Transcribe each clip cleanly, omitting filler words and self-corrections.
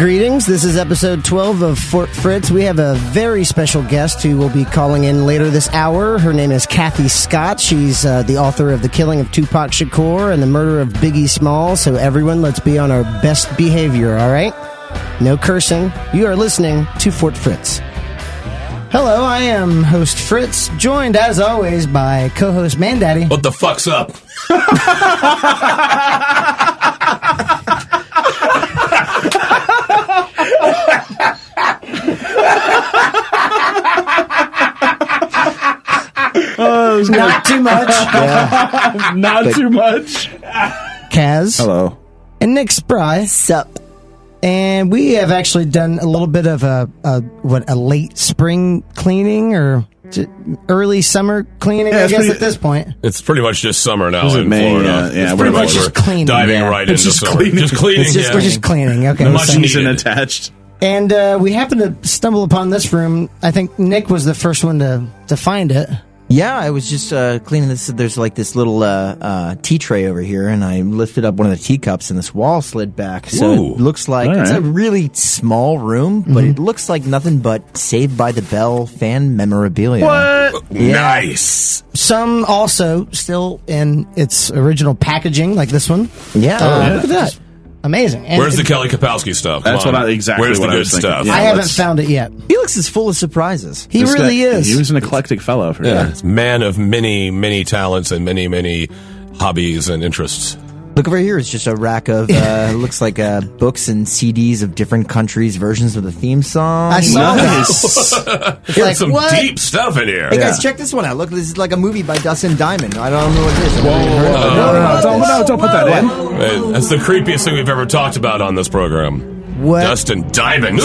Greetings. This is episode 12 of Fort Fritz. We have a very special guest who will be calling in later this hour. Her name is Cathy Scott. She's the author of The Killing of Tupac Shakur and The Murder of Biggie Smalls. So everyone, let's be on our best behavior, all right? No cursing. You are listening to Fort Fritz. Hello, I am host Fritz, joined as always by co-host Mandaddy. What the fuck's up? Not too much. Yeah. Not too much. Kaz. Hello. And Nick Spry. Sup. And we have actually done a little bit of a late spring cleaning or early summer cleaning, I guess, at this point. It's pretty much just summer now in May, Florida. yeah, it's pretty much just cleaning. Diving right into summer. Just cleaning. We're just cleaning. Okay. No season attached. And we happened to stumble upon this room. I think Nick was the first one to find it. Yeah, I was just cleaning this. There's like this little tea tray over here, and I lifted up one of the teacups, and this wall slid back. So Ooh. it looks like it's a really small room, but it looks like nothing but Saved by the Bell fan memorabilia. What? Yeah. Nice. Some also still in its original packaging, like this one. Yeah. Look at that. Amazing. And Where's the Kelly Kapowski stuff? That's Come on. Where's the what I good was thinking. stuff? Yeah, I haven't found it yet. Felix is full of surprises. He really is. He was an eclectic fellow. For Yeah, sure. it's man of many, many talents and many, many hobbies and interests. Look over here. It's just a rack of looks like books and CDs of different countries' versions of the theme song. I saw Nice. that. There's like, some what? deep stuff in here. Hey guys, check this one out. Look, this is like a movie by Dustin Diamond. I don't know what it is. No, don't put that in. That's the creepiest thing we've ever talked about on this program. What? Dustin Diamond.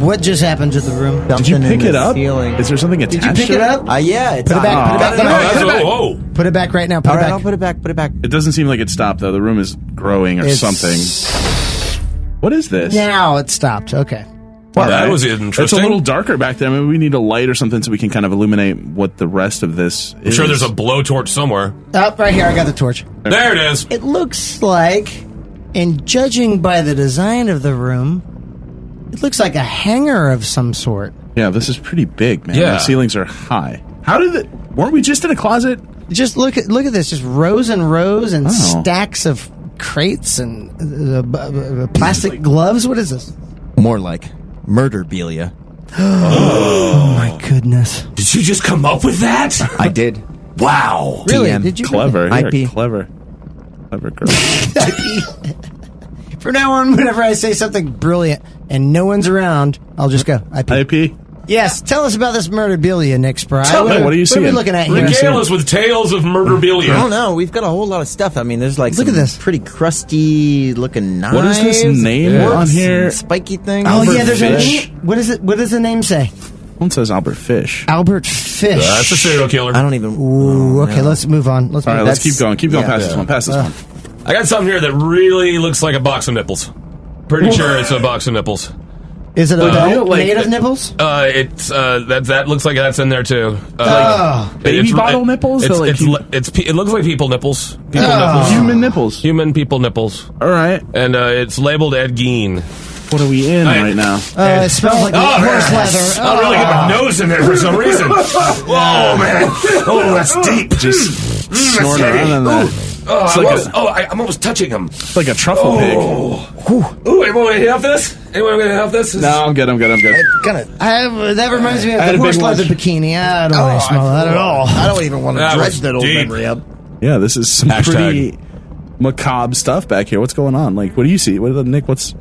What just happened to the room? Did you pick it up? Is there something attached Did you pick to it up? Yeah, it's Put it back. Put it back. Oh, that's, whoa. Put it back right now. Put All it right, back. I'll put it back. Put it back. It doesn't seem like it stopped, though. The room is growing or something. What is this? Now it stopped. Okay. Well, that was interesting. It's a little darker back there. Maybe we need a light or something so we can kind of illuminate what the rest of this is. I'm sure there's a blowtorch somewhere. Up right here. I got the torch. There it is. It looks like, and judging by the design of the room, it looks like a hangar of some sort. Yeah, this is pretty big, man. Yeah. The ceilings are high. How did it... Weren't we just in a closet? Just look at this. Just rows and rows and stacks of crates and plastic gloves. What is this? More like Murderabilia. Oh my goodness! Did you just come up with that? I did. Wow. Really? TM. Did you? Clever. You're IP. a clever girl. From now on, whenever I say something brilliant and no one's around, I'll just go IP. IP? Yes. Tell us about this Murderabilia, Nick Spry. Tell me, what are you What are we seeing? looking at here? Regale us with tales of I Murderabilia. don't know. We've got a whole lot of stuff. I mean, there's like Look some at this. pretty crusty looking knives. What is this name forks, on here? and spiky thing. Oh Albert yeah, there's Fish. a. What is it? What does the name say? One says Albert Fish. Albert Fish. That's a serial killer. I don't even. Ooh, okay, let's move on. Let's All right, move let's keep going. Keep going past this one. Past this one. I got something here that really looks like a box of nipples. Pretty sure it's a box of nipples. Is it a belt like- made of nipples? It's that looks like that's in there too. Baby bottle nipples? It looks like people nipples. People nipples. Human nipples. Human people nipples. All right. And it's labeled Ed Gein. What are we in right now? It smells like horse leather. I'll really get my nose in there for some reason. Whoa, man! Oh, that's deep. Just snort around in there. I'm almost touching him. It's like a truffle pig. Ooh, anyone want to hit off this? Anyone want to hit off this? No, I'm good. That reminds me of I had the a big horse leather lunch. bikini. I don't want to smell that at all. I don't even want to That dredge was that old deep. memory up. Yeah, this is some Hashtag. pretty macabre stuff back here. What's going on? Like, what do you see? Nick, what's...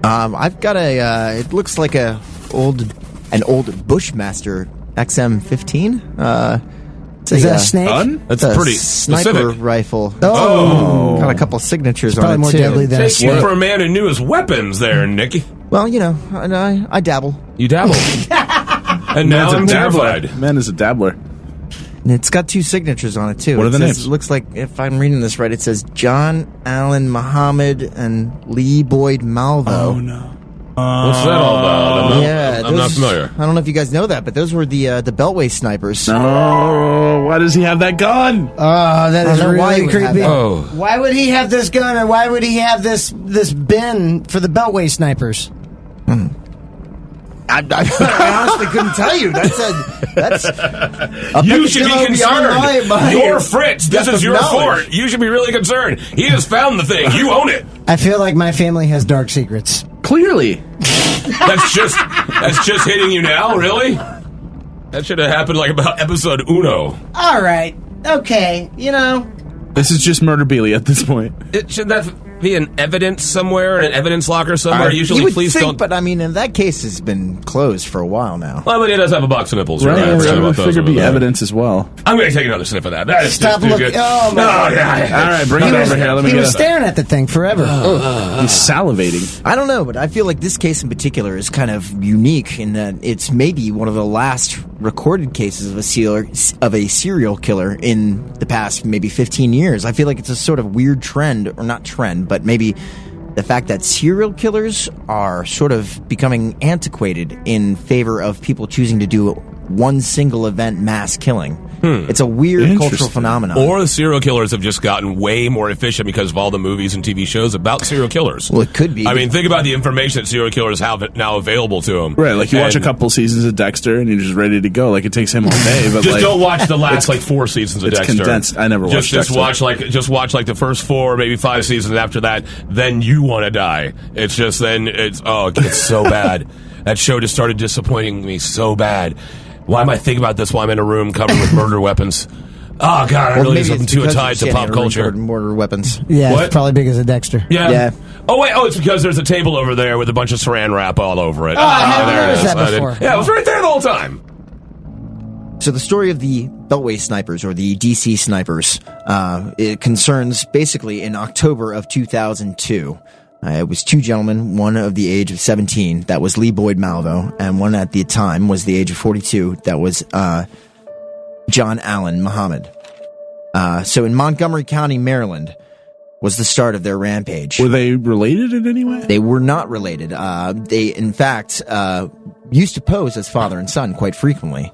I've got a. It looks like an old Bushmaster XM15. Is that a snake? Gun? That's It's a pretty sniper specific. rifle. Oh. Got a couple signatures It's on probably it more too. deadly than a Take you snake. for a man who knew his weapons there, Nicky. Well, you know, I dabble. You dabbled. And now I'm terrified. Man is a dabbler. And it's got two signatures on it too. What are the says, names? It looks like, if I'm reading this right, it says John Allen Muhammad and Lee Boyd Malvo. Oh, no. What's that all about? I'm not familiar. I don't know if you guys know that, but those were the Beltway Snipers. Oh, why does he have that gun? Oh, that is really creepy. Oh. Why would he have this gun, or why would he have this bin for the Beltway Snipers? I honestly couldn't tell you. That's you should be concerned. You're Fritz. This is your fort. You should be really concerned. He has found the thing. You own it. I feel like my family has dark secrets. Clearly. That's just hitting you now, really? That should have happened like about episode uno. All right. Okay. This is just Murderabilia at this point. Should that be an evidence somewhere, an evidence locker somewhere? Usually, you would please think, don't. But I mean, in that case, it's been closed for a while now. Well, but he does have a box of nipples. Right, I forgot I about those figured over be there. evidence as well. I'm going to take another sniff of that. That is Stop just too looking. good. Oh, my God. Yeah. All right, bring it over here. Let me He get was staring at the thing forever. He's salivating. I don't know, but I feel like this case in particular is kind of unique in that it's maybe one of the last recorded cases of a serial killer in the past maybe 15 years. I feel like it's a sort of weird trend, or not trend, but maybe the fact that serial killers are sort of becoming antiquated in favor of people choosing to do one single event mass killing. It's a weird cultural phenomenon. Or the serial killers have just gotten way more efficient because of all the movies and TV shows about serial killers. Well, it could be. I mean, think about the information that serial killers have now available to them. Right, like you watch a couple seasons of Dexter and you're just ready to go. Like it takes him all day, but just don't watch the last 4 seasons of Dexter. It's condensed. I never watched Dexter. Just watch the first 4, maybe 5 seasons. After that, then you want to die. It's just it gets so bad. That show just started disappointing me so bad. Why am I thinking about this while I'm in a room covered with murder weapons? Oh, God, I really something too tied to pop culture. Murder weapons. Yeah, What? it's probably because of Dexter. Yeah. Oh, wait. Oh, it's because there's a table over there with a bunch of saran wrap all over it. I haven't there it noticed is. that before. Yeah, it was right there the whole time. So the story of the Beltway Snipers, or the DC Snipers, it concerns basically in October of 2002. It was 2 gentlemen, one of the age of 17, that was Lee Boyd Malvo, and one at the time was the age of 42, that was John Allen Muhammad. So in Montgomery County, Maryland, was the start of their rampage. Were they related in any way? They were not related. They, in fact, used to pose as father and son quite frequently.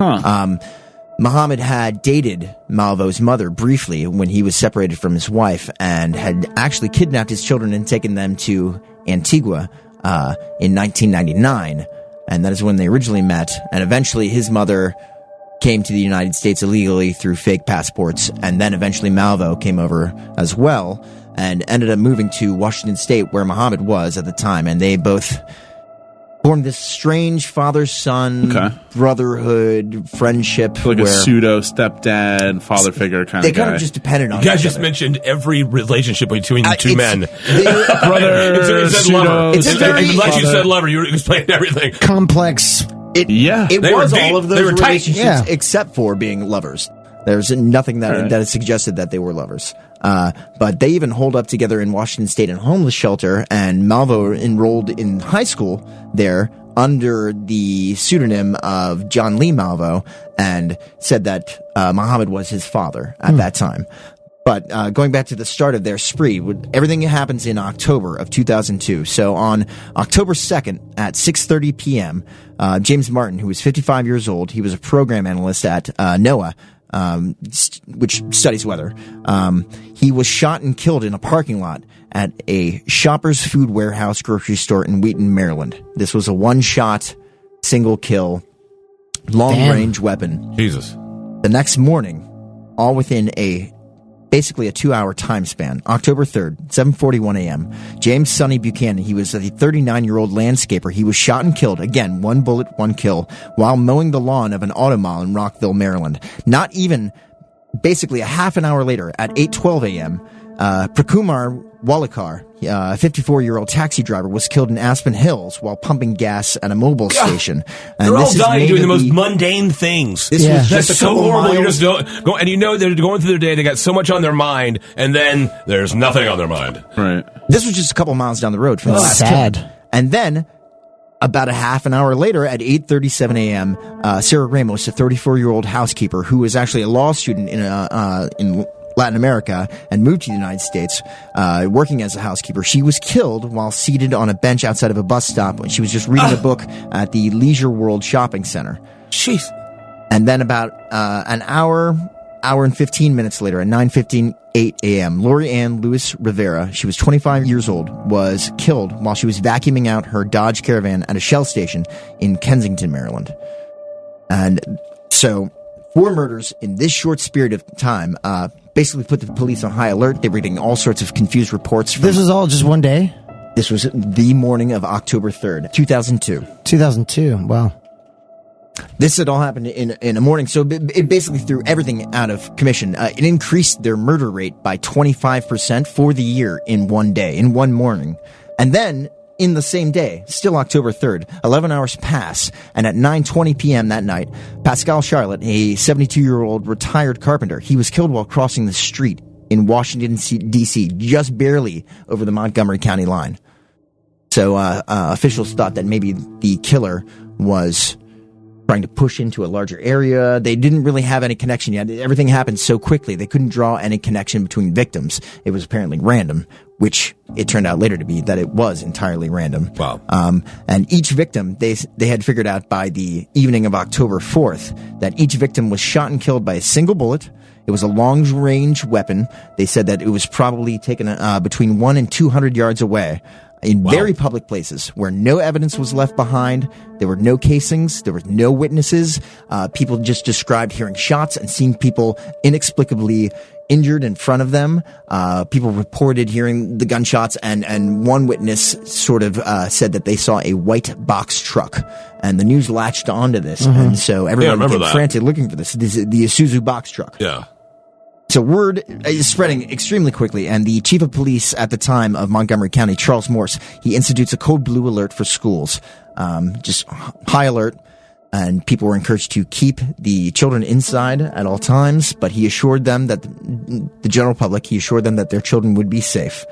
Muhammad had dated Malvo's mother briefly when he was separated from his wife, and had actually kidnapped his children and taken them to Antigua in 1999. And that is when they originally met. And eventually his mother came to the United States illegally through fake passports. And then eventually Malvo came over as well and ended up moving to Washington State, where Muhammad was at the time. And they both formed this strange father-son brotherhood friendship, like where a pseudo stepdad father figure kind they of guy. kind of just depended on You guys each just other. mentioned every relationship between the two men. Brother, Until you said pseudo, lover. It's a very- Unless you said lover, you explained everything. Complex. It They was were all deep. of They those were tight. relationships Yeah. except for being lovers. There's nothing that suggested that they were lovers. But they even holed up together in Washington State in a homeless shelter, and Malvo enrolled in high school there under the pseudonym of John Lee Malvo, and said that Muhammad was his father at that time. But going back to the start of their spree, everything happens in October of 2002. So on October 2nd at 6:30 p.m., James Martin, who was 55 years old, he was a program analyst at NOAA, which studies weather. He was shot and killed in a parking lot at a Shoppers Food Warehouse grocery store in Wheaton, Maryland. This was a one-shot, single kill, long-range weapon. Jesus. The next morning, all within basically a 2-hour time span, October 3rd, 7:41 a.m., James Sonny Buchanan, he was a 39-year-old landscaper. He was shot and killed, again, 1 bullet, 1 kill, while mowing the lawn of an auto mall in Rockville, Maryland. Not even, basically a half an hour later, at 8:12 a.m., Prakumar Walekar, a 54-year-old taxi driver, was killed in Aspen Hills while pumping gas at a mobile station. And They're all this is dying doing the most maybe- mundane things. This was That's just a so couple horrible. You miles- just go, and you know they're going through their day. They got so much on their mind, and then there's nothing on their mind. Right. This was just a couple miles down the road from the last sad. kill. And then, about a half an hour later, at 8:37 a.m., Sarah Ramos, a 34-year-old housekeeper who was actually a law student in Latin America and moved to the United States, working as a housekeeper. She was killed while seated on a bench outside of a bus stop when she was just reading a book at the Leisure World Shopping Center. Jeez. And then about an hour and 15 minutes later, at 9:58 a.m., Lori Ann Lewis Rivera, she was 25 years old, was killed while she was vacuuming out her Dodge Caravan at a Shell station in Kensington, Maryland. And so 4 murders in this short period of time basically put the police on high alert. They were getting all sorts of confused reports. This was all just one day? This was the morning of October 3rd, 2002. 2002, wow. This had all happened in a morning, so it basically threw everything out of commission. It increased their murder rate by 25% for the year in one day, in one morning. And then, in the same day, still October 3rd, 11 hours pass, and at 9:20 p.m. that night, Pascal Charlotte, a 72-year-old retired carpenter, he was killed while crossing the street in Washington, D.C., just barely over the Montgomery County line. So officials thought that maybe the killer was trying to push into a larger area. They didn't really have any connection yet. Everything happened so quickly, they couldn't draw any connection between victims. It was apparently random, which it turned out later to be that it was entirely random. Wow. And each victim, they had figured out by the evening of October 4th that each victim was shot and killed by a single bullet. It was a long-range weapon. They said that it was probably taken between 1 and 200 yards away, in very public places where no evidence was left behind. There were no casings. There were no witnesses. People just described hearing shots and seeing people inexplicably injured in front of them. People reported hearing the gunshots, and one witness sort of said that they saw a white box truck. And the news latched onto this, and so everyone became frantic looking for this. This is the Isuzu box truck. Yeah. So word is spreading extremely quickly, and the chief of police at the time of Montgomery County, Charles Morse, he institutes a code blue alert for schools. Just high alert, and people were encouraged to keep the children inside at all times, but he assured them that the general public, he assured them that their children would be safe.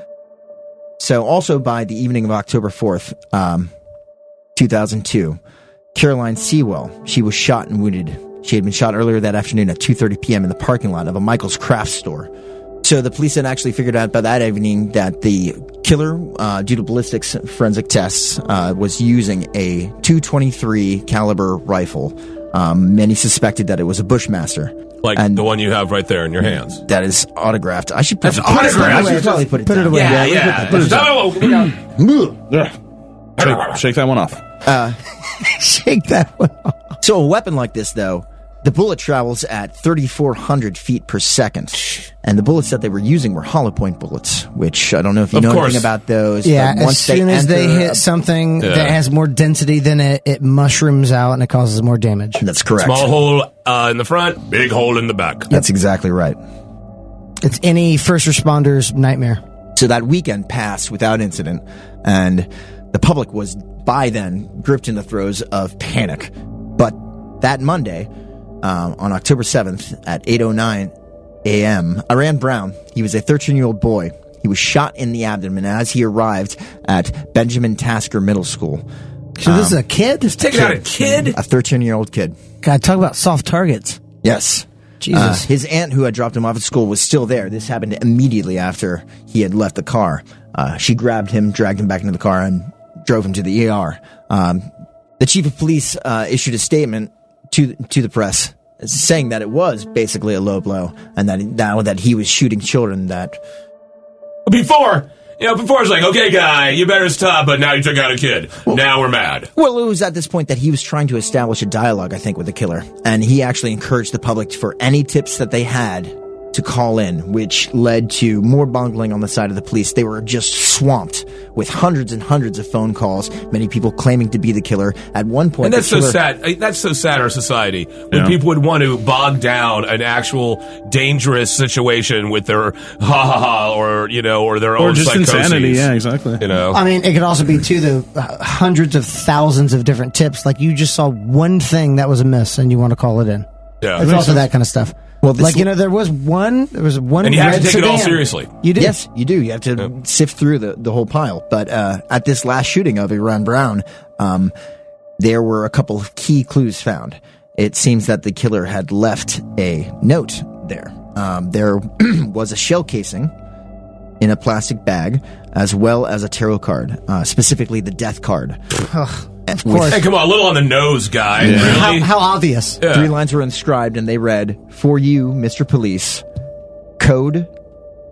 So also by the evening of October 4th, 2002, Caroline Sewell, she was shot and wounded. She had been shot earlier that afternoon at 2:30 p.m. in the parking lot of a Michael's Craft store. So the police had actually figured out by that evening that the killer, due to ballistics forensic tests, was using a .223 caliber rifle. Many suspected that it was a Bushmaster. Like the one you have right there in your hands. That is autographed. I should That's autographed. I should probably put it away. Yeah. Put it away. Shake that one off. Shake that one off. So a weapon like this, though, the bullet travels at 3,400 feet per second. And the bullets that they were using were hollow point bullets, which I don't know if you know anything about those. Yeah, but once as soon as they hit something that has more density than it mushrooms out and it causes more damage. That's correct. Small hole in the front, big hole in the back. That's exactly right. It's any first responder's nightmare. So that weekend passed without incident, and the public was by then gripped in the throes of panic. But that Monday, on October 7th at 8:09 a.m., Aran Brown, he was a 13-year-old boy. He was shot in the abdomen as he arrived at Benjamin Tasker Middle School. So this is a kid? Just taking out a kid? A 13-year-old kid. God, talk about soft targets. Yes. Jesus. His aunt, who had dropped him off at school, was still there. This happened immediately after he had left the car. She grabbed him, dragged him back into the car, and drove him to the ER. The chief of police issued a statement to the press saying that it was basically a low blow, and that now that he was shooting children, that before it's like, okay, guy, you better stop, but now you took out a kid. Now we're mad. Well, it was at this point that he was trying to establish a dialogue, I think, with the killer, and he actually encouraged the public for any tips that they had to call in, which led to more bungling on the side of the police. They were just swamped with hundreds and hundreds of phone calls, many people claiming to be the killer. At one point, and that's so sad. That's so sad in our society when people would want to bog down an actual dangerous situation with their or their own just psychoses. Insanity. Yeah, exactly. I mean, it could also be too the hundreds of thousands of different tips. Like you just saw one thing that was amiss and you want to call it in. Yeah, it's also that kind of stuff. Well, there was one, and you have to take it all seriously. You do. Yes, you do. You have to sift through the whole pile. But at this last shooting of Aran Brown, there were a couple of key clues found. It seems that the killer had left a note there. there was a shell casing in a plastic bag, as well as a tarot card, specifically the death card. Of course. Hey, come on, a little on the nose, guy. Yeah. Really? How obvious. Yeah. 3 lines were inscribed, and they read, "For you, Mr. Police, code, :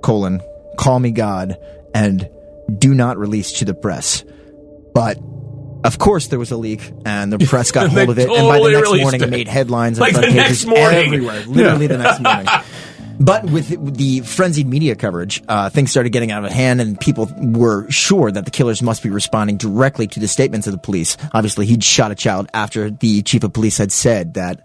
call me God, and do not release to the press." But, of course, there was a leak, and the press got hold of it, and by the totally next released morning, it. made headlines and Like front the pages next morning. everywhere. Literally the next morning. But with the frenzied media coverage, things started getting out of hand, and people were sure that the killers must be responding directly to the statements of the police. Obviously, he'd shot a child after the chief of police had said that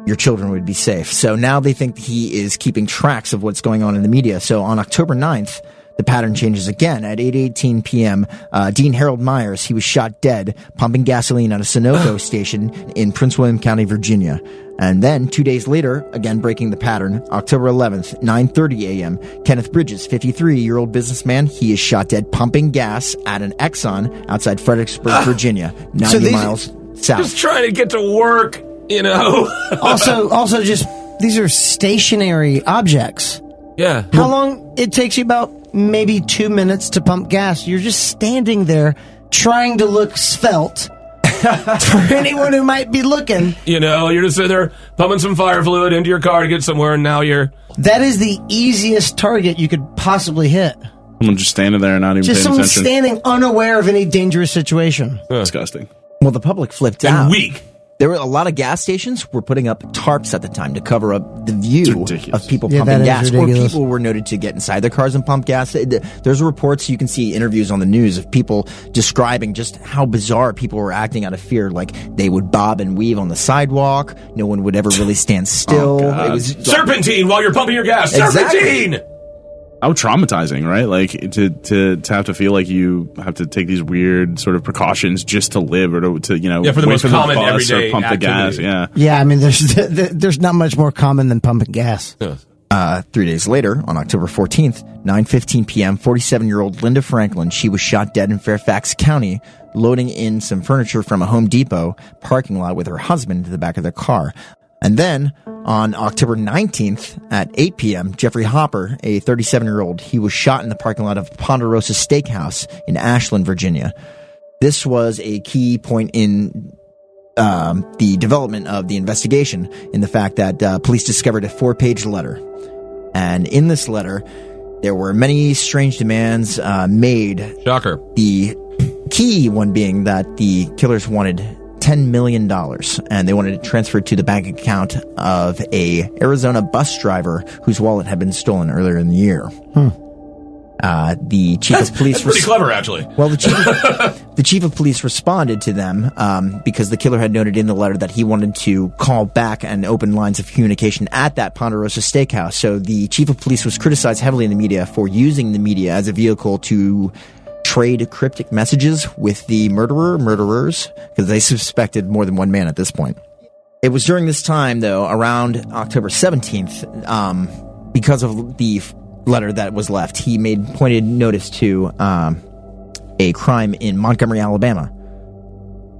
your children would be safe. So now they think he is keeping tracks of what's going on in the media. So on October 9th, the pattern changes again. At 8:18 p.m., Dean Harold Myers, he was shot dead, pumping gasoline at a Sunoco station in Prince William County, Virginia. And then, 2 days later, again breaking the pattern, October 11th, 9:30 a.m., Kenneth Bridges, 53-year-old businessman, he is shot dead pumping gas at an Exxon outside Fredericksburg, Virginia, 90 miles south. Just trying to get to work, you know? Also, just these are stationary objects. Yeah. How long it takes you? About maybe 2 minutes to pump gas. You're just standing there trying to look svelte for anyone who might be looking. You know, you're just sitting there pumping some fire fluid into your car to get somewhere, and now you're... That is the easiest target you could possibly hit. Someone just standing there and not even Just paying someone attention. standing unaware of any dangerous situation. Disgusting. Well, the public flipped And out. weak. There were a lot of gas stations were putting up tarps at the time to cover up the view ridiculous. of people Yeah, pumping that is gas. Or ridiculous. people were noted to get inside their cars and pump gas. There's reports, you can see interviews on the news of people describing just how bizarre people were acting out of fear. Like, they would bob and weave on the sidewalk. No one would ever really stand still. God. It was Serpentine while you're pumping your gas. Exactly. Serpentine! How traumatizing, right? Like to have to feel like you have to take these weird sort of precautions just to live, or to you know, Yeah, for the wait most common bus everyday or pump the gas. activity. Yeah. Yeah, I mean, there's not much more common than pumping gas. 3 days later, on October 14th, 9:15 p.m., 47-year-old Linda Franklin, she was shot dead in Fairfax County, loading in some furniture from a Home Depot parking lot with her husband into the back of their car. And then, on October 19th at 8 p.m., Jeffrey Hopper, a 37-year-old, he was shot in the parking lot of Ponderosa Steakhouse in Ashland, Virginia. This was a key point in the development of the investigation, in the fact that police discovered a 4-page letter. And in this letter, there were many strange demands made. Shocker. The key one being that the killers wanted $10 million, and they wanted it transferred to the bank account of a Arizona bus driver whose wallet had been stolen earlier in the year. The chief of police... That's pretty clever, actually. Well, the chief of police responded to them because the killer had noted in the letter that he wanted to call back and open lines of communication at that Ponderosa Steakhouse. So the chief of police was criticized heavily in the media for using the media as a vehicle to trade cryptic messages with the murderers, because they suspected more than one man at this point. It was during this time, though, around October 17th, because of the letter that was left, he made pointed notice to a crime in Montgomery, Alabama.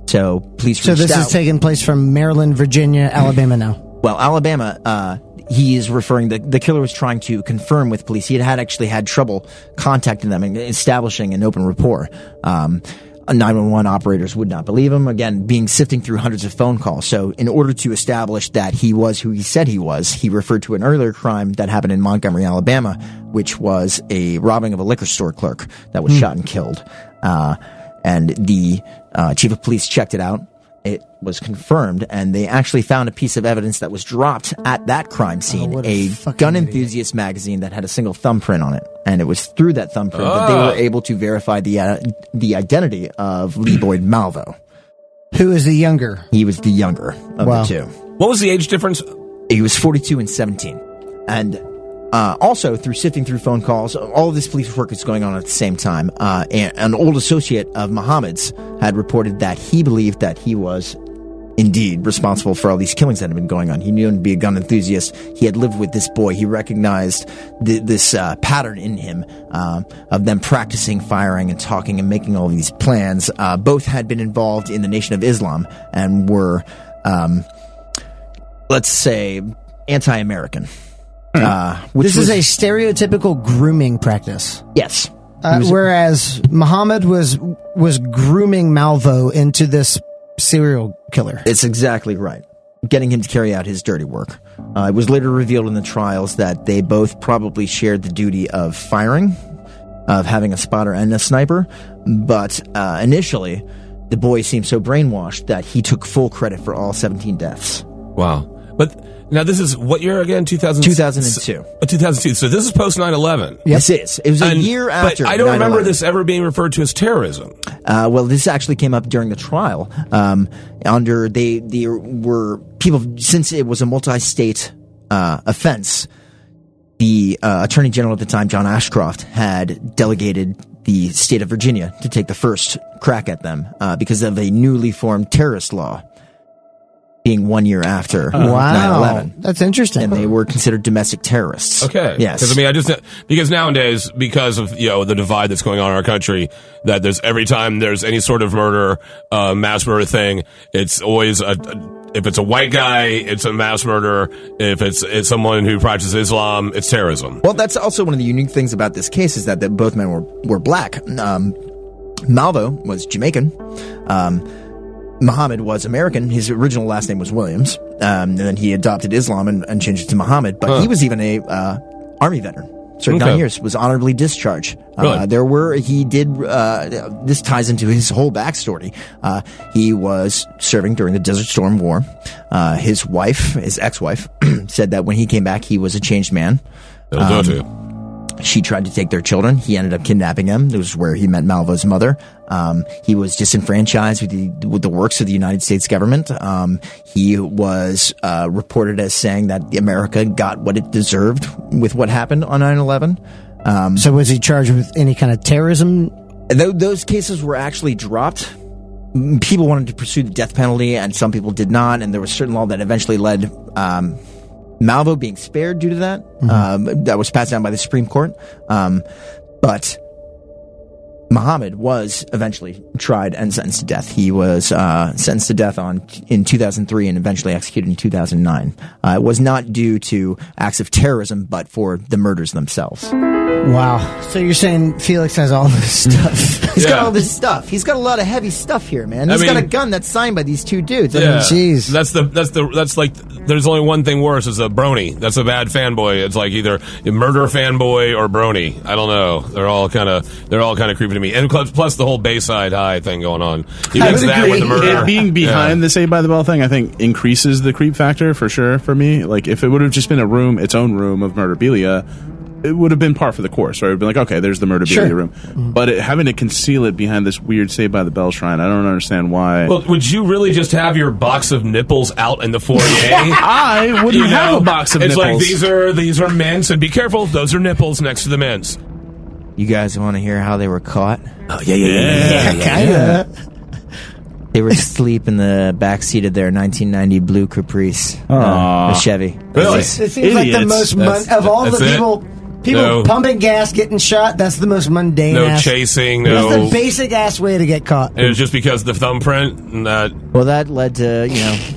So police reached this out. is taking place from Maryland, Virginia, Alabama now. Well, Alabama, he is referring, the killer was trying to confirm with police. He had actually had trouble contacting them and establishing an open rapport. 911 operators would not believe him, again, sifting through hundreds of phone calls. So in order to establish that he was who he said he was, he referred to an earlier crime that happened in Montgomery, Alabama, which was a robbing of a liquor store clerk that was shot and killed. And the chief of police checked it out. It was confirmed, and they actually found a piece of evidence that was dropped at that crime scene, what a fucking gun idiot. enthusiast magazine that had a single thumbprint on it. And it was through that thumbprint that they were able to verify the identity of Lee Boyd Malvo. Who is the younger? He was the younger of Wow. the two. What was the age difference? He was 42 and 17. And also, through sifting through phone calls, all of this police work is going on at the same time. An old associate of Muhammad's had reported that he believed that he was indeed responsible for all these killings that had been going on. He knew him to be a gun enthusiast. He had lived with this boy. He recognized this pattern in him of them practicing firing and talking and making all these plans. Both had been involved in the Nation of Islam and were, let's say, anti-American. This is a stereotypical grooming practice. Yes. Whereas Muhammad was grooming Malvo into this serial killer. It's exactly right. Getting him to carry out his dirty work. It was later revealed in the trials that they both probably shared the duty of firing, of having a spotter and a sniper, but initially, the boy seemed so brainwashed that he took full credit for all 17 deaths. Wow. But now this is what year again? 2002. 2002. So this is post 9/11. Yes, it is. It was a year after. But I don't 9/11. remember this ever being referred to as terrorism. Well, this actually came up during the trial. They were people, since it was a multi-state offense. The Attorney General at the time, John Ashcroft, had delegated the state of Virginia to take the first crack at them because of a newly formed terrorist law. Being 1 year after 9/11. That's interesting. And they were considered domestic terrorists. Okay. Yes. Because because nowadays, because of the divide that's going on in our country, that there's every time there's any sort of murder, mass murder thing, it's always if it's a white guy, it's a mass murder. If it's someone who practices Islam, it's terrorism. Well, that's also one of the unique things about this case is that both men were black. Malvo was Jamaican. Muhammad was American. His original last name was Williams. And then he adopted Islam and changed it to Muhammad. But he was even a Army veteran. Served 9 years, was honorably discharged. Really? This ties into his whole backstory. He was serving during the Desert Storm War. His ex-wife, said that when he came back, he was a changed man. It'll do it to you. She tried to take their children. He ended up kidnapping them. This was where he met Malvo's mother. He was disenfranchised with the works of the United States government. He was reported as saying that America got what it deserved with what happened on 9/11. So was he charged with any kind of terrorism? Those cases were actually dropped. People wanted to pursue the death penalty, and some people did not. And there was certain law that eventually led Malvo being spared due to that. That was passed down by the Supreme Court. But Muhammad was eventually tried and sentenced to death. He was sentenced to death in 2003 and eventually executed in 2009. It was not due to acts of terrorism, but for the murders themselves. Wow. So you're saying Felix has all this stuff? He's got all this stuff. He's got a lot of heavy stuff here, man. He's got a gun that's signed by these two dudes. Jeez. That's like, there's only one thing worse is a brony. That's a bad fanboy. It's like either a murder fanboy or brony. I don't know. They're all kind of creepy to me. And plus the whole Bayside High thing going on. You mix that with the murder. It being behind the Saved by the Bell thing, I think increases the creep factor for sure for me. Like if it would have just been its own room of Murderabilia, it would have been par for the course, right? It would have been like, okay, there's the Murderabilia room. But having to conceal it behind this weird Saved by the Bell shrine, I don't understand why. Well, would you really just have your box of nipples out in the foyer? I wouldn't have a box of nipples. It's like, these are mints, and be careful, those are nipples next to the mints. You guys want to hear how they were caught? Oh, yeah. Kinda. They were asleep in the back seat of their 1990 blue Caprice, a Chevy. Really? It seems like the most of all the people pumping gas, getting shot. That's the most mundane. No chasing. No. That's the basic ass way to get caught. It was just because the thumbprint. And well, that led to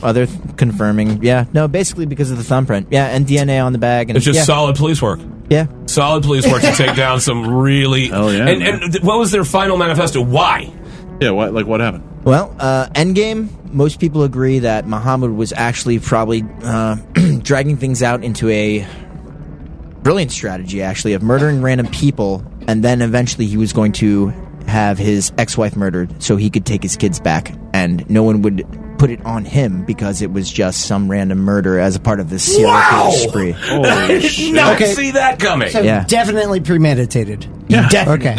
other confirming. Yeah, no, basically because of the thumbprint. Yeah, and DNA on the bag. And it's just solid police work. Yeah, solid police work to take down some really. Oh yeah. And what was their final manifesto? Why? Yeah, what happened? Well, Endgame, most people agree that Muhammad was actually probably dragging things out into a brilliant strategy, actually, of murdering random people, and then eventually he was going to have his ex-wife murdered so he could take his kids back, and no one would put it on him because it was just some random murder as a part of this serial killer spree. I did not see that coming. So definitely premeditated. Yeah. Definitely.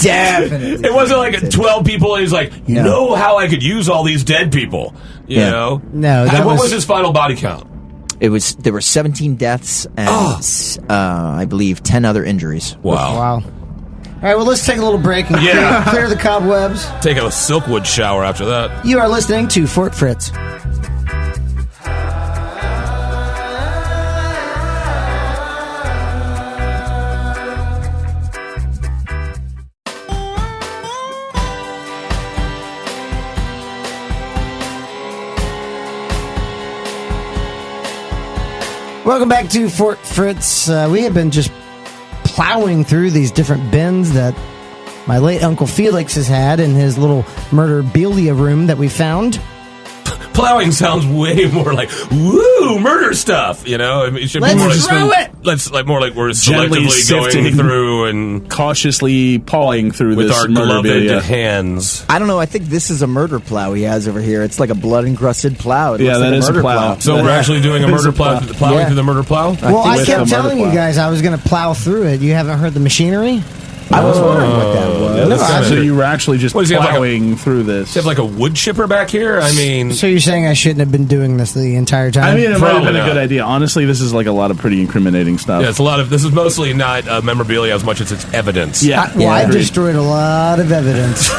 Definitely. It wasn't like 12 people and he's like, know how I could use all these dead people. You know? No. What was his final body count? There were 17 deaths and I believe 10 other injuries. Wow. All right, well, let's take a little break and clear the cobwebs. Take a Silkwood shower after that. You are listening to Fort Fritz. Welcome back to Fort Fritz. We have been just plowing through these different bins that my late Uncle Felix has had in his little Murderabilia room that we found. Plowing sounds way more like woo murder stuff. You know, I mean, it should Let's be more throw like, it. Let's like more like we're Gently selectively going sifting. through and Cautiously pawing through with this our gloved Murderabilia. hands. I don't know. I think this is a murder plow he has over here. It's like a blood encrusted plow. It Yeah, looks that like is a murder plow. So we're actually doing a It's murder a plow, plow. plowing Yeah. through the murder plow. Well, I with kept a murder telling you plow. guys I was going to plow through it. You haven't heard the machinery? I was wondering what that was. that's kinda- So you were actually just What does he have, like a- plowing through this. Does he have like a wood chipper back here? I mean, So you're saying I shouldn't have been doing this the entire time? I mean, it might have Probably been a not. good idea. Honestly, this is like a lot of pretty incriminating stuff. yeah, it's a lot of. This is mostly not memorabilia as much as it's evidence. Yeah. I agreed. destroyed a lot of evidence.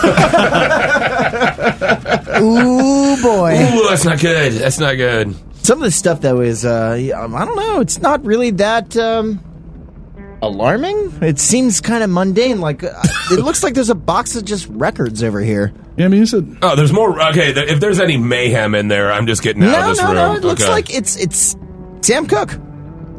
Ooh, boy. Ooh, that's not good. That's not good. Some of the stuff that was, I don't know, it's not really that alarming. It seems kind of mundane. Like, it looks like there's a box of just records over here. Yeah, I mean, you said Oh, there's more. Okay, if there's any mayhem in there, I'm just getting out of this room. No. It looks Okay. like it's Sam Cooke.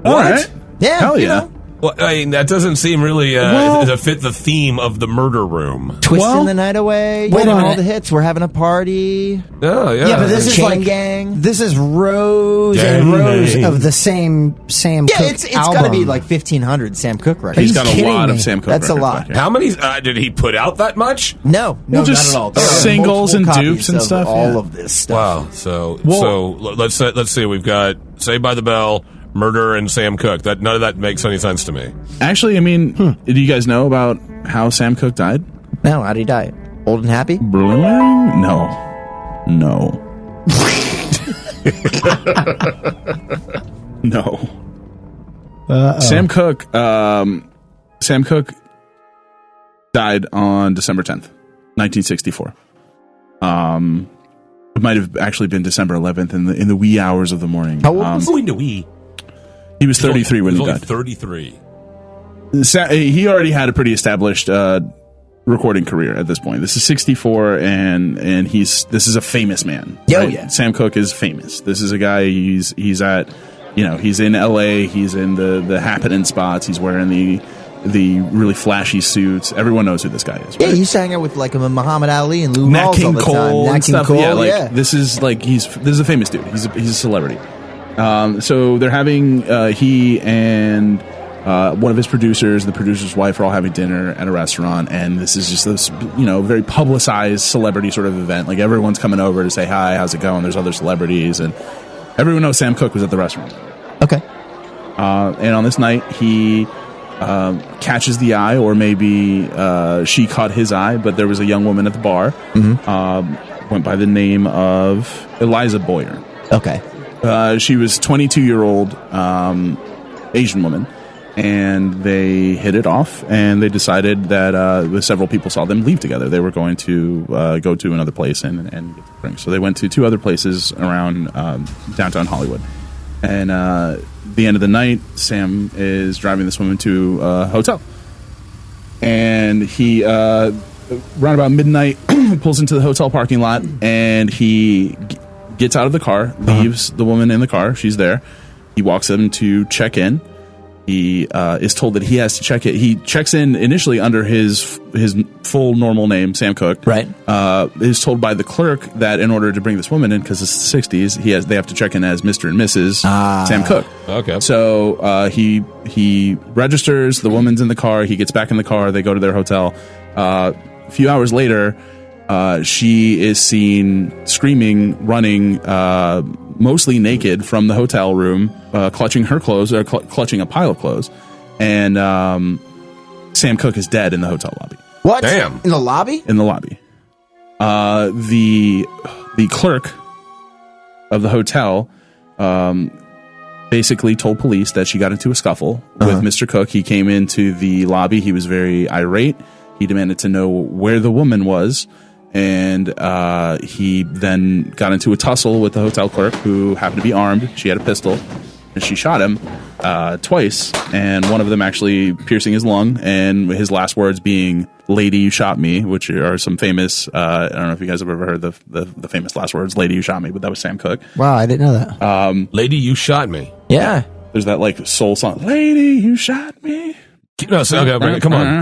all right. Yeah, Hell you yeah. know, Well, I mean, that doesn't seem really Well- to fit the theme of the murder room. twisting Well, the night away. wait a All minute. the hits. We're having a party. Oh, yeah. Yeah, but this is Chain like gang. This is rows and Gang. rows of the same Sam Yeah, Cooke it's album. got to be like 1,500 Sam Cooke records. He's you got a kidding lot me? of Sam Cooke. That's a records lot. back here. How many did he put out that much? No, Well, just not at all. There are singles multiple and copies dupes and of stuff, All yeah. of this stuff. Wow. So Well- let's see. We've got Saved by the Bell, Murder, and Sam Cooke. That none of that makes any sense to me. Actually, I mean, do you guys know about how Sam Cooke died? No, how'd he die? Old and happy? Brewing? No. No. Sam Cooke died on December 10th, 1964. It might have actually been December 11th in the wee hours of the morning. How old was He was 33 when he only died. 33. He already had a pretty established recording career at this point. This is 64, and this is a famous man. Oh, yeah. Sam Cooke is famous. This is a guy. He's at, he's in L.A. He's in the happening spots. He's wearing the really flashy suits. Everyone knows who this guy is. Yeah, right? he used to hang out with like Muhammad Ali and Lou Nat Rawls all King the Cole time. Nat and King stuff. Cole, yeah, like yeah. this is a famous dude. He's a celebrity. So they're having he and one of his producers, the producer's wife, are all having dinner at a restaurant, and this is just this very publicized celebrity sort of event. Like everyone's coming over to say hi, how's it going? There's other celebrities, and everyone knows Sam Cooke was at the restaurant. Okay. And on this night, he catches the eye, or maybe she caught his eye, but there was a young woman at the bar, went by the name of Eliza Boyer. Okay. She was 22-year-old Asian woman, and they hit it off, and they decided that several people saw them leave together. They were going to go to another place and get the drinks. So they went to two other places around downtown Hollywood. And the end of the night, Sam is driving this woman to a hotel. And he, around about midnight, pulls into the hotel parking lot, and he gets out of the car, leaves the woman in the car. She's there. He walks in to check in. He is told that he has to check it. He checks in initially under his full normal name, Sam Cooke. Right. Is told by the clerk that in order to bring this woman in, because it's the 60s, they have to check in as Mr. and Mrs. Sam Cooke. Okay. So he registers. The woman's in the car. He gets back in the car. They go to their hotel. A few hours later, she is seen screaming, running, mostly naked from the hotel room, clutching her clothes, or clutching a pile of clothes. And Sam Cooke is dead in the hotel lobby. What? Damn. In the lobby? In the lobby. The clerk of the hotel basically told police that she got into a scuffle with Mr. Cooke. He came into the lobby. He was very irate. He demanded to know where the woman was. And he then got into a tussle with the hotel clerk, who happened to be armed. She had a pistol, and she shot him twice, and one of them actually piercing his lung, and his last words being, "Lady, you shot me," which are some famous, I don't know if you guys have ever heard the famous last words, "Lady, you shot me," but that was Sam Cooke. Wow, I didn't know that. Lady, you shot me. Yeah. There's that like soul song, "Lady, you shot me." No, so, okay, come on.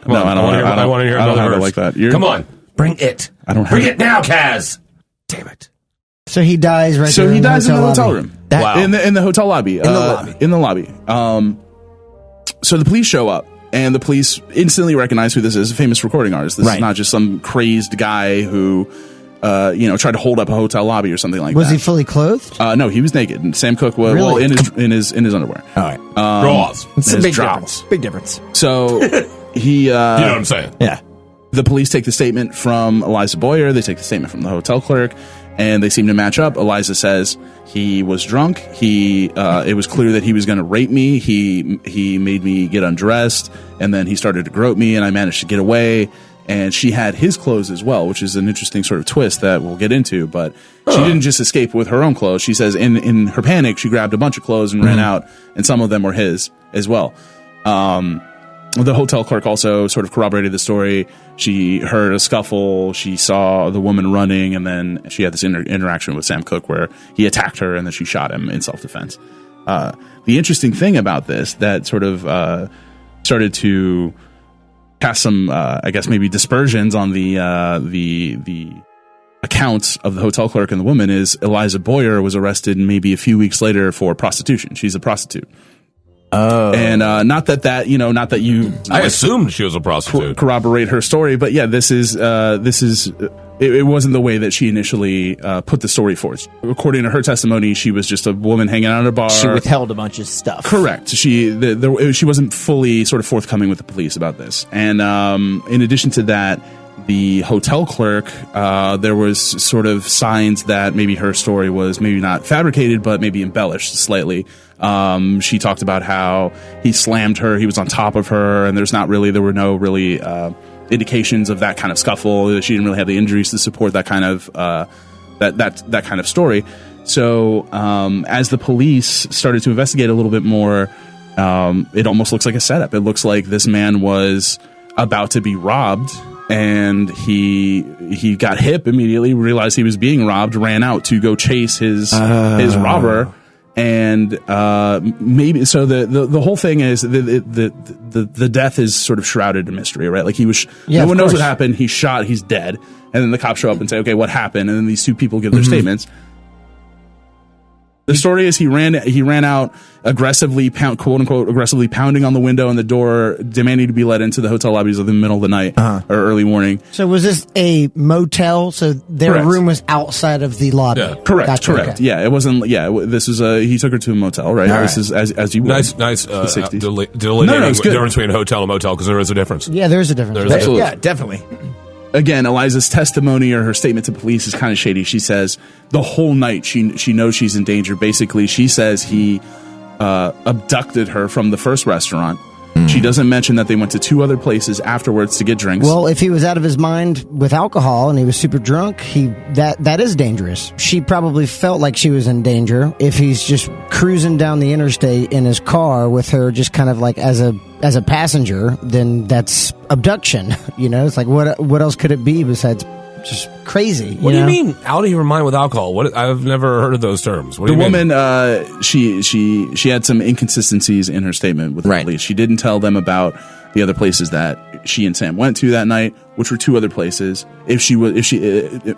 No, I don't want to hear another verse. Like that. Come on, bring it. Bring it now, Kaz. Damn it. So he dies right there. So he dies in the hotel room. Wow. In the hotel lobby. In the lobby. So the police show up, and the police instantly recognize who this is, a famous recording artist. This is not just some crazed guy who, tried to hold up a hotel lobby or something like that. Was he fully clothed? No, he was naked. And Sam Cooke was in his underwear. All right. Draws. It's a his big drawers. difference. Big difference. So he... you know what I'm saying? Yeah. The police take the statement from Eliza Boyer. They take the statement from the hotel clerk, and they seem to match up. Eliza says he was drunk. It was clear that he was going to rape me. He made me get undressed, and then he started to grope me, and I managed to get away. And she had his clothes as well, which is an interesting sort of twist that we'll get into. But she didn't just escape with her own clothes. She says in her panic, she grabbed a bunch of clothes and ran out, and some of them were his as well. The hotel clerk also sort of corroborated the story. She heard a scuffle. She saw the woman running, and then she had this interaction with Sam Cooke where he attacked her, and then she shot him in self-defense. The interesting thing about this that sort of started to cast some, I guess, maybe dispersions on the accounts of the hotel clerk and the woman is Eliza Boyer was arrested maybe a few weeks later for prostitution. She's a prostitute. Oh, and not that you. I assumed she was a prostitute. Corroborate her story, but yeah, this is. It wasn't the way that she initially put the story forth. According to her testimony, she was just a woman hanging out at a bar. She withheld a bunch of stuff. Correct. She wasn't fully sort of forthcoming with the police about this. And in addition to that, the hotel clerk, there was sort of signs that maybe her story was maybe not fabricated, but maybe embellished slightly. She talked about how he slammed her, he was on top of her, and there were no really indications of that kind of scuffle. She didn't really have the injuries to support that kind of that kind of story. So as the police started to investigate a little bit more, it almost looks like a setup. It looks like this man was about to be robbed, and he got hip immediately, realized he was being robbed, ran out to go chase his robber. And maybe so the whole thing is the death is sort of shrouded in mystery, right? Like no one knows what happened. He's shot. He's dead. And then the cops show up and say, "Okay, what happened?" And then these two people give their statements. The story is he ran out aggressively, quote unquote, aggressively pounding on the window and the door, demanding to be let into the hotel lobbies in the middle of the night or early morning. So was this a motel? So their room was outside of the lobby. Yeah. Correct. Gotcha. Correct. Okay. Yeah, it wasn't. Yeah, this was he took her to a motel, right? All this is as you would. Nice delineating it's the good. difference between a hotel and motel, because there is a difference. Yeah, there is a difference. Absolutely. Yeah, definitely. Again, Eliza's testimony or her statement to police is kind of shady. She says the whole night she knows she's in danger. Basically, she says he abducted her from the first restaurant. She doesn't mention that they went to two other places afterwards to get drinks. Well, if he was out of his mind with alcohol and he was super drunk, that is dangerous. She probably felt like she was in danger. If he's just cruising down the interstate in his car with her just kind of like as a passenger, then that's abduction. It's like what else could it be besides just crazy? What do you mean out of your mind with alcohol? I've never heard of those terms. What do the you mean? woman, she had some inconsistencies in her statement with the police. She didn't tell them about the other places that she and Sam went to that night, which were two other places.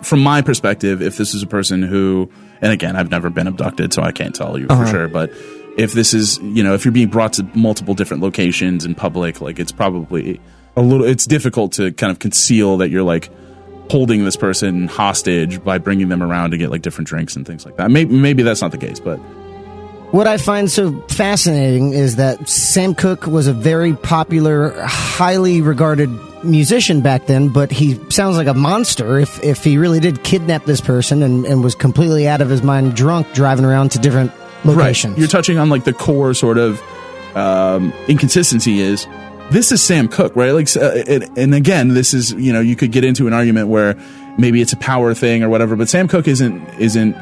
From my perspective, if this is a person who, and again, I've never been abducted, so I can't tell you for sure, but if this is, if you're being brought to multiple different locations in public, like it's probably it's difficult to kind of conceal that you're like holding this person hostage by bringing them around to get like different drinks and things like that. Maybe that's not the case, but what I find so fascinating is that Sam Cooke was a very popular, highly regarded musician back then, but he sounds like a monster if he really did kidnap this person and was completely out of his mind drunk driving around to different locations. Right. You're touching on like the core sort of inconsistency is this is Sam Cooke, right? Like, and again, this is, you could get into an argument where maybe it's a power thing or whatever, but Sam Cooke isn't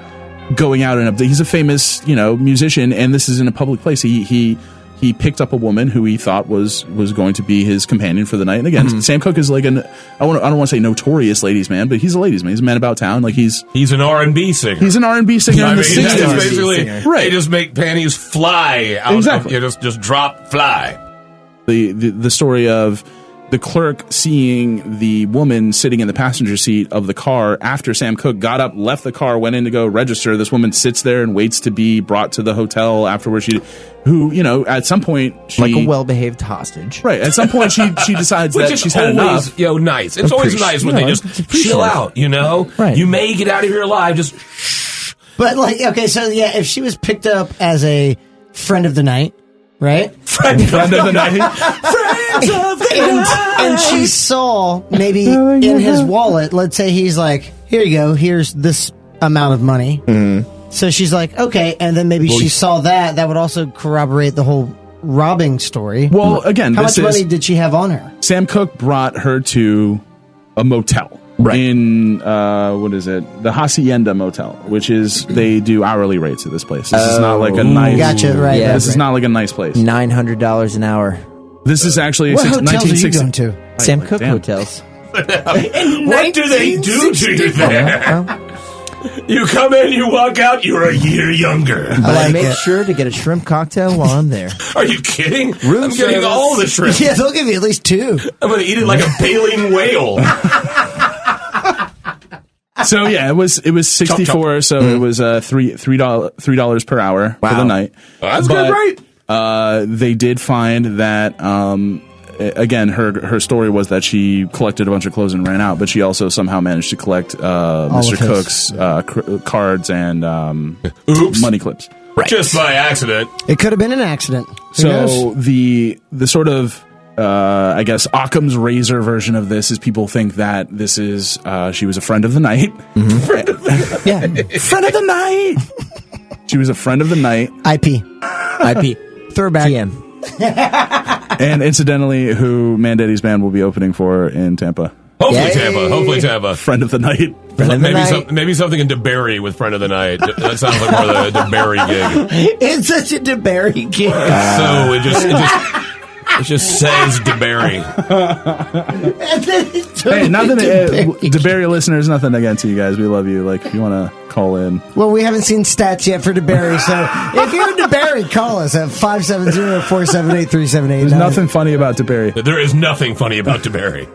going out and he's a famous, musician, and this is in a public place. He he picked up a woman who he thought was going to be his companion for the night. And again, Sam Cooke is like I don't want to say notorious ladies man, but he's a ladies man. He's a man about town. Like he's an R&B singer. He's an R&B singer in the 60s. That's basically right. They just make panties fly out. Exactly. Just drop, fly. The story of the clerk seeing the woman sitting in the passenger seat of the car after Sam Cooke got up, left the car, went in to go register. This woman sits there and waits to be brought to the hotel afterwards. At some point, like a well-behaved hostage. Right. At some point, she decides that she's had enough. Nice. It's always nice when they just chill out, Right. You may get out of here alive, just shh. But, okay, so, yeah, if she was picked up as a friend of the night, right? Friend of the night. Friends of the night. And she saw maybe in his wallet, let's say he's like, here you go, here's this amount of money. Mm-hmm. So she's like, okay, and then maybe she saw that would also corroborate the whole robbing story. Well, again, how much money did she have on her? Sam Cooke brought her to a motel. Right. In, what is it? The Hacienda Motel, which is, they do hourly rates at this place. This is not like a nice... Gotcha, right. Yeah, this is not like a nice place. $900 an hour. This is actually... What hotels are you going to? Sam Cooke hotels. What do they do to you there? You come in, you walk out, you're a year younger. I make sure to get a shrimp cocktail while I'm there. Are you kidding? I'm getting all the shrimp. Yeah, they'll give you at least 2. I'm going to eat it like a baleen whale. So yeah, it was 64. So it was $3 per hour for the night. Oh, that's good, right? They did find that again, her story was that she collected a bunch of clothes and ran out, but she also somehow managed to collect Mr. Cooke's cards and money clips. Right. Just by accident. It could have been an accident. So the sort of I guess Occam's razor version of this is people think that this is she was a friend of the night. Mm-hmm. Yeah, friend of the night. She was a friend of the night. IP. Throwback. TM. And incidentally, who Mandetti's band will be opening for in Tampa. Hopefully Tampa. Friend of the night. Maybe something in DeBerry with Friend of the Night. That sounds like more of the DeBerry gig. It's such a DeBerry gig. So it just says DeBerry. Hey, nothing. DeBerry listeners, nothing against you guys. We love you. Like, if you want to call in. Well, we haven't seen stats yet for DeBerry, so if you're DeBerry, call us at 570-478-3789. There's nothing funny about DeBerry. There is nothing funny about DeBerry.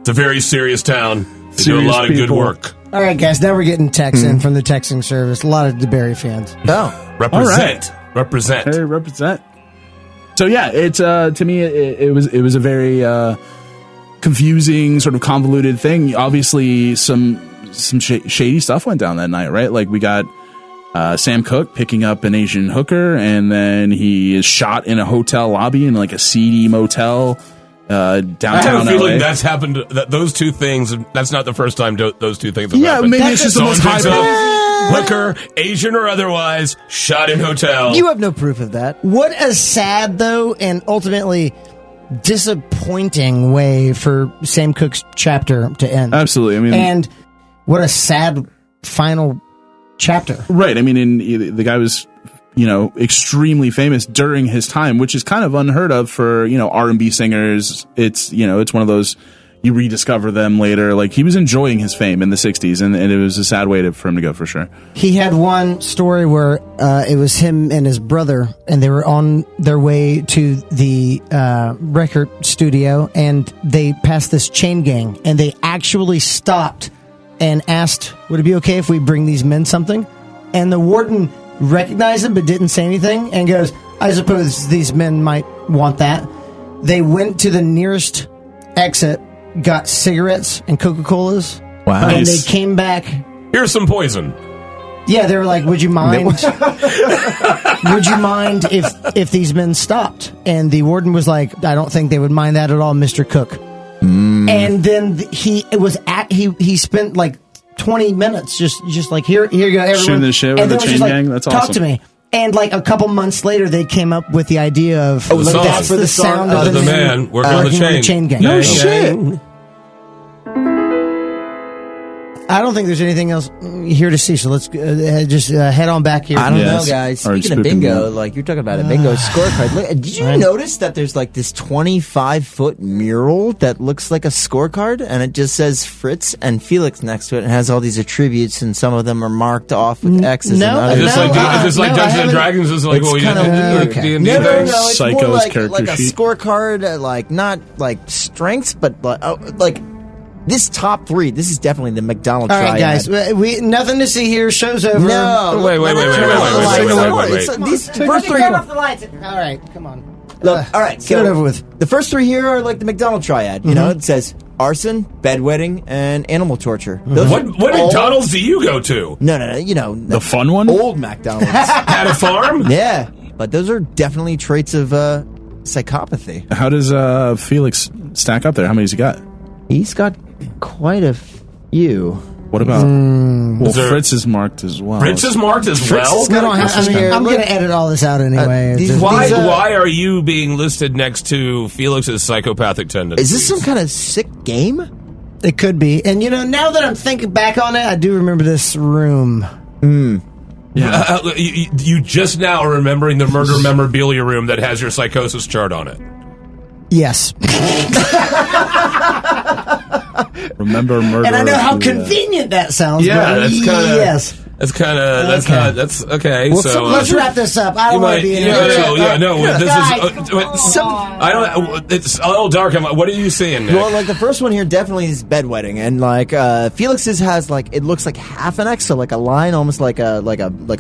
It's a very serious town. They do a lot of good work. All right, guys, now we're getting texts in from the texting service. A lot of DeBerry fans. Oh. Represent. Represent. Hey, represent. So yeah, it's to me it was a very confusing, sort of convoluted thing. Obviously, some shady stuff went down that night, right? Like we got Sam Cooke picking up an Asian hooker, and then he is shot in a hotel lobby in like a seedy motel downtown. I have a feeling LA. that's happened. Those two things. That's not the first time those two things have Yeah, happened. maybe it's just the most high. Hooker, Asian or otherwise, shot in hotel. You have no proof of that. What a sad, though, and ultimately disappointing way for Sam Cooke's chapter to end. Absolutely. I mean, and what a sad final chapter. Right. I mean, the guy was, extremely famous during his time, which is kind of unheard of for, R&B singers. It's, it's one of those, you rediscover them later. Like, he was enjoying his fame in the 60s, and it was a sad way for him to go, for sure. He had one story where it was him and his brother, and they were on their way to the record studio, and they passed this chain gang, and they actually stopped and asked, would it be okay if we bring these men something? And the warden recognized him but didn't say anything, and goes, I suppose these men might want that. They went to the nearest exit, got cigarettes and Coca-Colas. Wow. And Nice. they came back. Here's some poison. Yeah, they were like, would you mind? Would you mind if these men stopped? And the warden was like, I don't think they would mind that at all, Mr. Cooke. And then he spent like 20 minutes just like, here you go, everyone. Shooting the shit with And the then was chain just like, gang? That's Talk awesome. to me. And like a couple months later, they came up with the idea of the song. that's the sound of the man working on the chain gang. No shit. I don't think there's anything else here to see, so let's just head on back here. I don't know, Yes. guys. Or Speaking of spooping bingo, them. like you're talking about a bingo scorecard. Look, did you notice that there's like this 25-foot mural that looks like a scorecard, and it just says Fritz and Felix next to it, and has all these attributes, and some of them are marked off with X's. no, and Is others. this like no, I Dungeons and haven't- Dragons? Is like It's what we kinda did okay. D&D No, things? it's Psycho's more like character a sheet. scorecard, like not like strengths, but like this top three. This is definitely the McDonald's. All right, guys. We nothing to see here. Show's over. No, Wait. These first three. Turn off the lights. All right, come on. Look, all right, get it over with. The first three here are like the McDonald's triad. You know, it says arson, bedwetting, and animal torture. Those What are all- McDonald's do you go to? No. You know The fun one? old McDonald's. At a farm? Yeah, but those are definitely traits of psychopathy. How does Felix stack up there? How many has he got? He's got quite a few. What about? Well, there- Fritz is marked as well. Fritz is marked as well? We don't have, I'm going to edit all this out anyway. these- Just- why- Why are you being listed next to Felix's psychopathic tendencies? Is this some kind of sick game? It could be. And, now that I'm thinking back on it, I do remember this room. You just now are remembering the murder memorabilia room that has your psychosis chart on it. Yes. Remember murder? And I know how convenient that sounds. Yeah, but that's kind of. yes. That's kind of. That's Okay. not. That's okay. Well, so let's wrap this up. I don't want to be in This Guys, is. I don't. It's a little dark. What are you seeing, Nick? Well, like the first one here definitely is bedwetting, and like Felix's has like it looks like half an X, so like a line, almost like a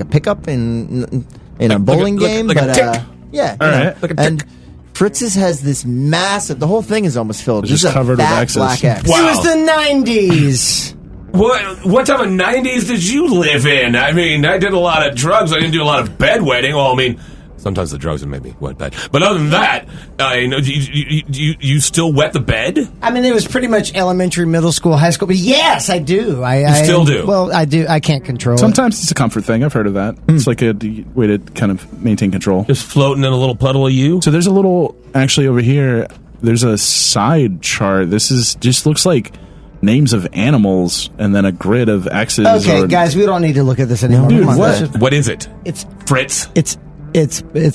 pickup in a bowling game, like a but tick. yeah, All you know. right. Like a and tick. Fritz's has this massive. The whole thing is almost filled. It's just This is a covered with fat X's. black X. Wow. It was the 90s. What type of 90s did you live in? I mean, I did a lot of drugs. I didn't do a lot of bedwetting. Well, I mean, sometimes the drugs would make me wet bed. But other than that, you still wet the bed? I mean, it was pretty much elementary, middle school, high school. But yes, I do. I still do? Well, I do. I can't control it. Sometimes it's a comfort thing. I've heard of that. It's like a way to kind of maintain control. Just floating in a little puddle of you? So there's a little actually over here. There's a side chart. This is just looks like names of animals and then a grid of X's. Okay, guys, we don't need to look at this anymore. Dude, Come on, what? let's just- What is it? It's Fritz? it's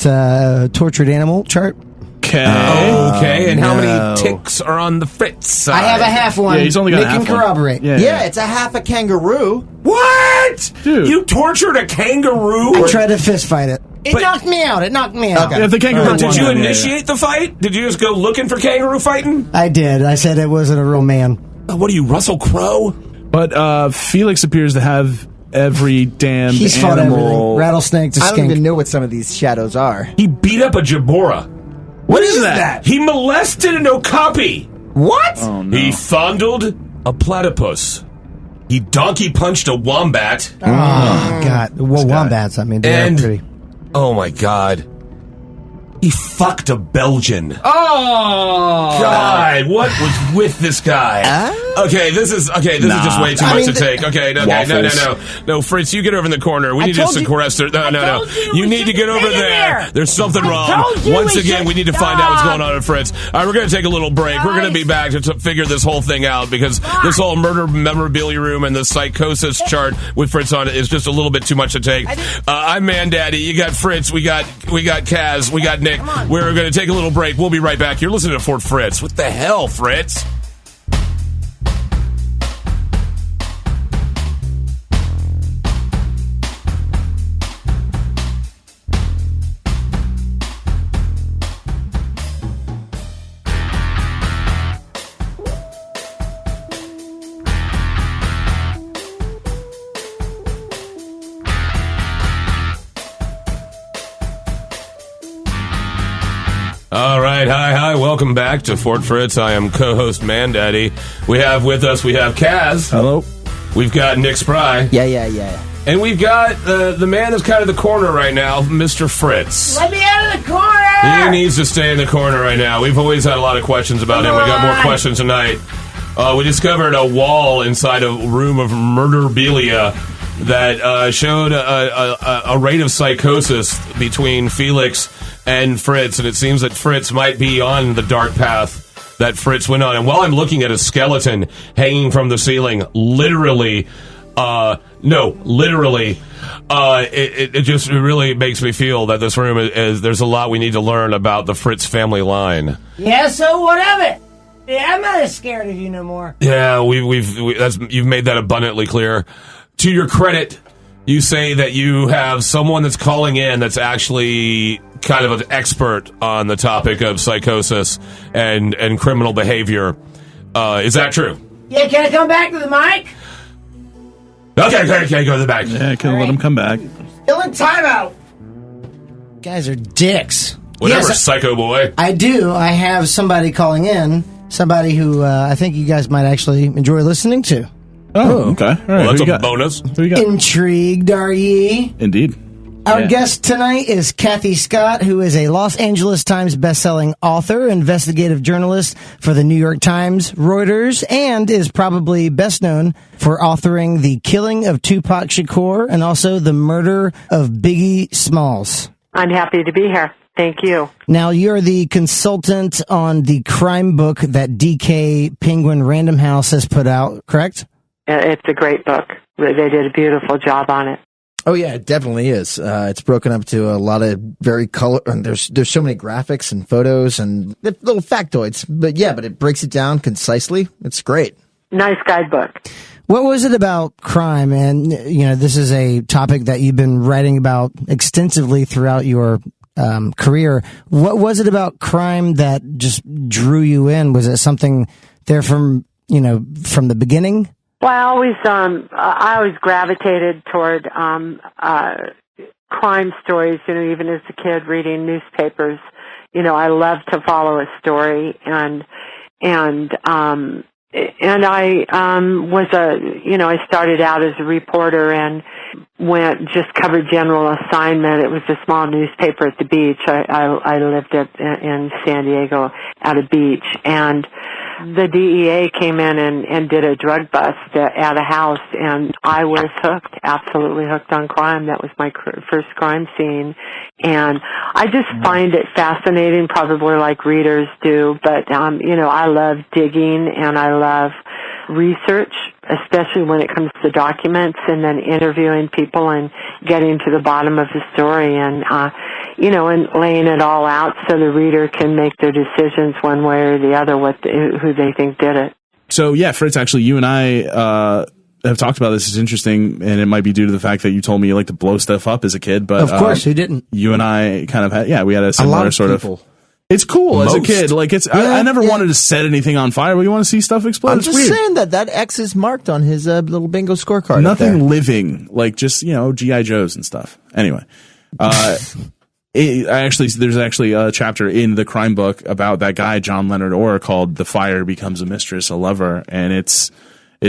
a tortured animal chart. Okay. Okay, and how no. many ticks are on the Fritz side? I have a half one. Yeah, he's only got Nick a half can one. corroborate. Yeah, it's a half a kangaroo. What? Dude. You tortured a kangaroo? I tried to fist fight it. It But- knocked me out. It knocked me out. Yeah, if the kangaroo But did won, you then, initiate the fight? Did you just go looking for kangaroo fighting? I did. I said it wasn't a real man. What are you, Russell Crowe? But Felix appears to have every damned He's fought everything. animal. Rattlesnake to I don't skink. even know what some of these shadows are. He beat up a Jabora. What is that? He molested an okapi. What? Oh no. He fondled a platypus. He donkey punched a wombat. Oh, God. Well, wombats, I mean, they're And- pretty. Oh my God. He fucked a Belgian. Oh God, what was with this guy? Okay, this is just way too much to take. Okay, no, Fritz, you get over in the corner. We need to told you- sequester. No. told you You we need to shouldn't get over be in there. there. There's something wrong. told you Once we again, should we need to find out what's stop. going on with Fritz. All right, we're going to take a little break. We're going to be back to figure this whole thing out because this whole murder memorabilia room and the psychosis chart with Fritz on it is just a little bit too much to take. I'm Man Daddy. You got Fritz. We got Kaz. We got Nick. We're going to take a little break. We'll be right back. You're listening to Fort Fritz. What the hell, Fritz? All right, hi, welcome back to Fort Fritz. I am co-host Man Daddy. We have Kaz. Hello. We've got Nick Spry. Yeah. And we've got the man that's kind of the corner right now, Mr. Fritz. Let me out of the corner! He needs to stay in the corner right now. We've always had a lot of questions about him. We got more questions tonight. We discovered a wall inside a room of murderabilia that showed a rate of psychosis between Felix and Fritz, and it seems that Fritz might be on the dark path that Fritz went on. And while I'm looking at a skeleton hanging from the ceiling, literally, it just really makes me feel that this room there's a lot we need to learn about the Fritz family line. Yeah, so what of it? Yeah, I'm not as scared of you no more. Yeah, you've made that abundantly clear. To your credit, you say that you have someone that's calling in that's actually kind of an expert on the topic of psychosis and criminal behavior. Is that true? Yeah, can I come back to the mic? Okay, go to the back. Yeah, can let him come back. Still in timeout. Guys are dicks. Whatever, yes, psycho boy. I do. I have somebody calling in. Somebody who I think you guys might actually enjoy listening to. Oh, okay. All right. Well, that's a bonus. Who you got? Intrigued, are ye? Indeed. Our guest tonight is Cathy Scott, who is a Los Angeles Times bestselling author, investigative journalist for the New York Times, Reuters, and is probably best known for authoring The Killing of Tupac Shakur and also The Murder of Biggie Smalls. I'm happy to be here. Thank you. Now, you're the consultant on the crime book that DK Penguin Random House has put out, correct? It's a great book. They did a beautiful job on it. Oh yeah, it definitely is. It's broken up to a lot of very color, and there's so many graphics and photos and little factoids. But it breaks it down concisely. It's great. Nice guidebook. What was it about crime? And this is a topic that you've been writing about extensively throughout your career. What was it about crime that just drew you in? Was it something there from the beginning? Well, I always gravitated toward crime stories. Even as a kid, reading newspapers. I love to follow a story, and I I started out as a reporter and just covered general assignment. It was a small newspaper at the beach. I lived in San Diego at a beach, and the DEA came in and did a drug bust at a house, and I was hooked, absolutely hooked on crime. That was my first crime scene, and I just find it fascinating, probably like readers do, but, I love digging and I love research, especially when it comes to documents, and then interviewing people and getting to the bottom of the story and laying it all out so the reader can make their decisions one way or the other, who they think did it. So, Fritz, actually, you and I have talked about this. It's interesting, and it might be due to the fact that you told me you like to blow stuff up as a kid. But of course, who didn't? You and I kind of had, we had a similar sort of. It's cool as a kid. Like I never wanted to set anything on fire, but you want to see stuff explode. I'm it's just weird. saying that X is marked on his little bingo scorecard. Nothing living, like just GI Joes and stuff. Anyway, there's actually a chapter in the crime book about that guy John Leonard Orr called "The Fire Becomes a Mistress, a Lover," and it's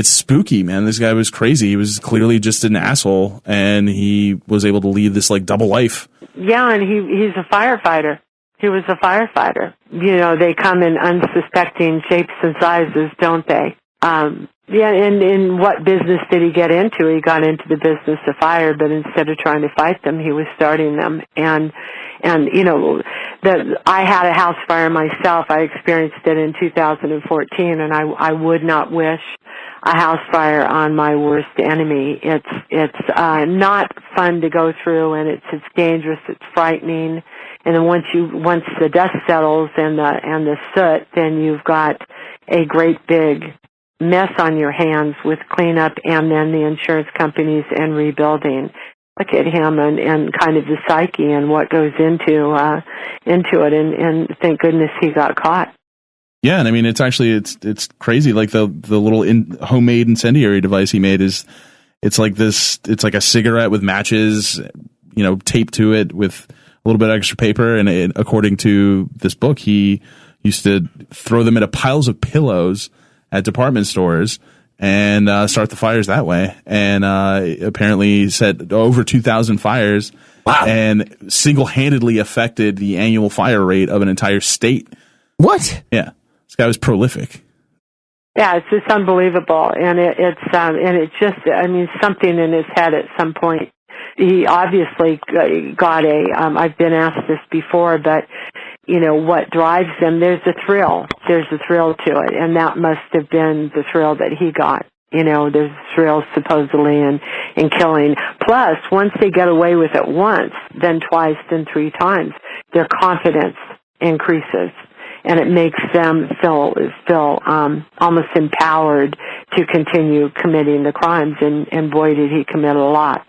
spooky, man. This guy was crazy. He was clearly just an asshole, and he was able to lead this like double life. Yeah, and he's a firefighter. He was a firefighter. They come in unsuspecting shapes and sizes, don't they? And in what business did he get into? He got into the business of fire, but instead of trying to fight them, he was starting them. And I had a house fire myself. I experienced it in 2014, and I would not wish a house fire on my worst enemy. It's not fun to go through, and it's dangerous. It's frightening. And then once the dust settles and the soot, then you've got a great big mess on your hands with cleanup and then the insurance companies and rebuilding. Look at him and kind of the psyche and what goes into it, and thank goodness he got caught. Yeah, and I mean it's crazy. Like the little homemade incendiary device he made it's like a cigarette with matches, taped to it with a little bit of extra paper, and according to this book, he used to throw them into piles of pillows at department stores and start the fires that way. And apparently set over 2,000 fires. Wow. And single-handedly affected the annual fire rate of an entire state. What? Yeah. This guy was prolific. Yeah, it's just unbelievable. And it's just, something in his head at some point. He obviously got I've been asked this before, but what drives them. There's a thrill. There's a thrill to it, and that must have been the thrill that he got. There's a thrill supposedly in killing. Plus, once they get away with it once, then twice, then 3 times, their confidence increases, and it makes them feel almost empowered to continue committing the crimes. And boy, did he commit a lot.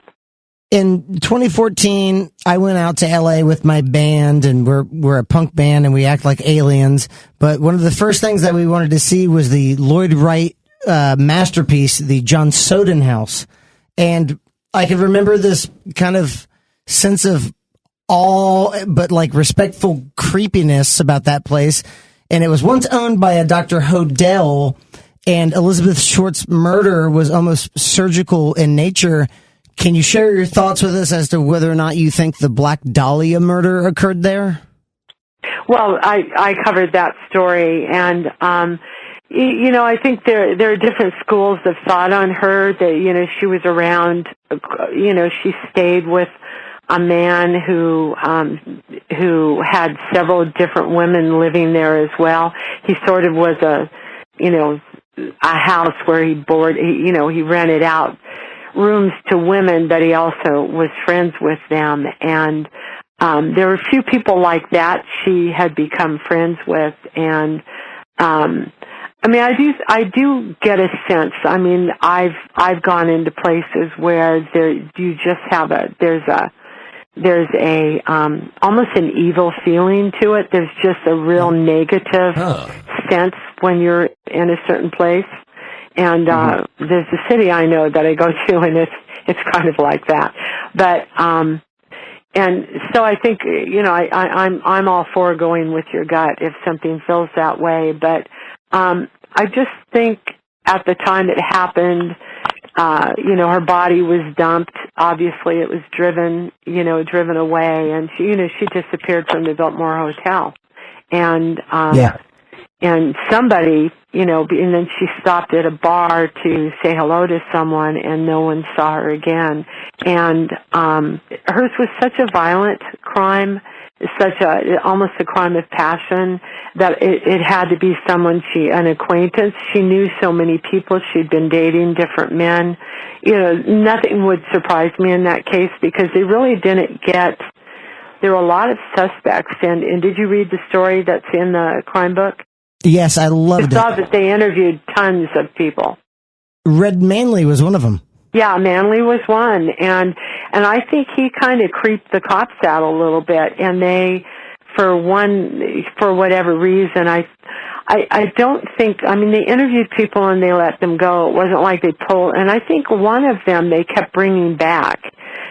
In 2014, I went out to LA with my band, and we're a punk band, and we act like aliens. But one of the first things that we wanted to see was the Lloyd Wright masterpiece, the John Soden House. And I can remember this kind of sense of awe, but like respectful creepiness about that place. And it was once owned by a Dr. Hodel, and Elizabeth Short's murder was almost surgical in nature. Can you share your thoughts with us as to whether or not you think the Black Dahlia murder occurred there? Well, I covered that story, and I think there are different schools of thought on her. That she was around. She stayed with a man who had several different women living there as well. He sort of was a house where he rented out rooms to women, but he also was friends with them. And there were a few people like that she had become friends with. And I do get a sense. I mean, I've gone into places where you just have there's a almost an evil feeling to it. There's just a real negative sense when you're in a certain place. And there's a city I know that I go to, and it's kind of like that. But and so I think I'm all for going with your gut if something feels that way. But I just think at the time it happened, her body was dumped. Obviously, it was driven away, and she disappeared from the Biltmore Hotel, and and somebody, and then she stopped at a bar to say hello to someone, and no one saw her again. And hers was such a violent crime, almost a crime of passion, that it had to be someone an acquaintance. She knew so many people. She'd been dating different men. Nothing would surprise me in that case, because they really didn't get. There were a lot of suspects, and did you read the story that's in the crime book? Yes, I loved it. I saw that they interviewed tons of people. Red Manley was one of them. Yeah, Manley was one, and I think he kind of creeped the cops out a little bit, and they, for whatever reason, I don't think. I mean, they interviewed people and they let them go. It wasn't like they told. And I think one of them they kept bringing back,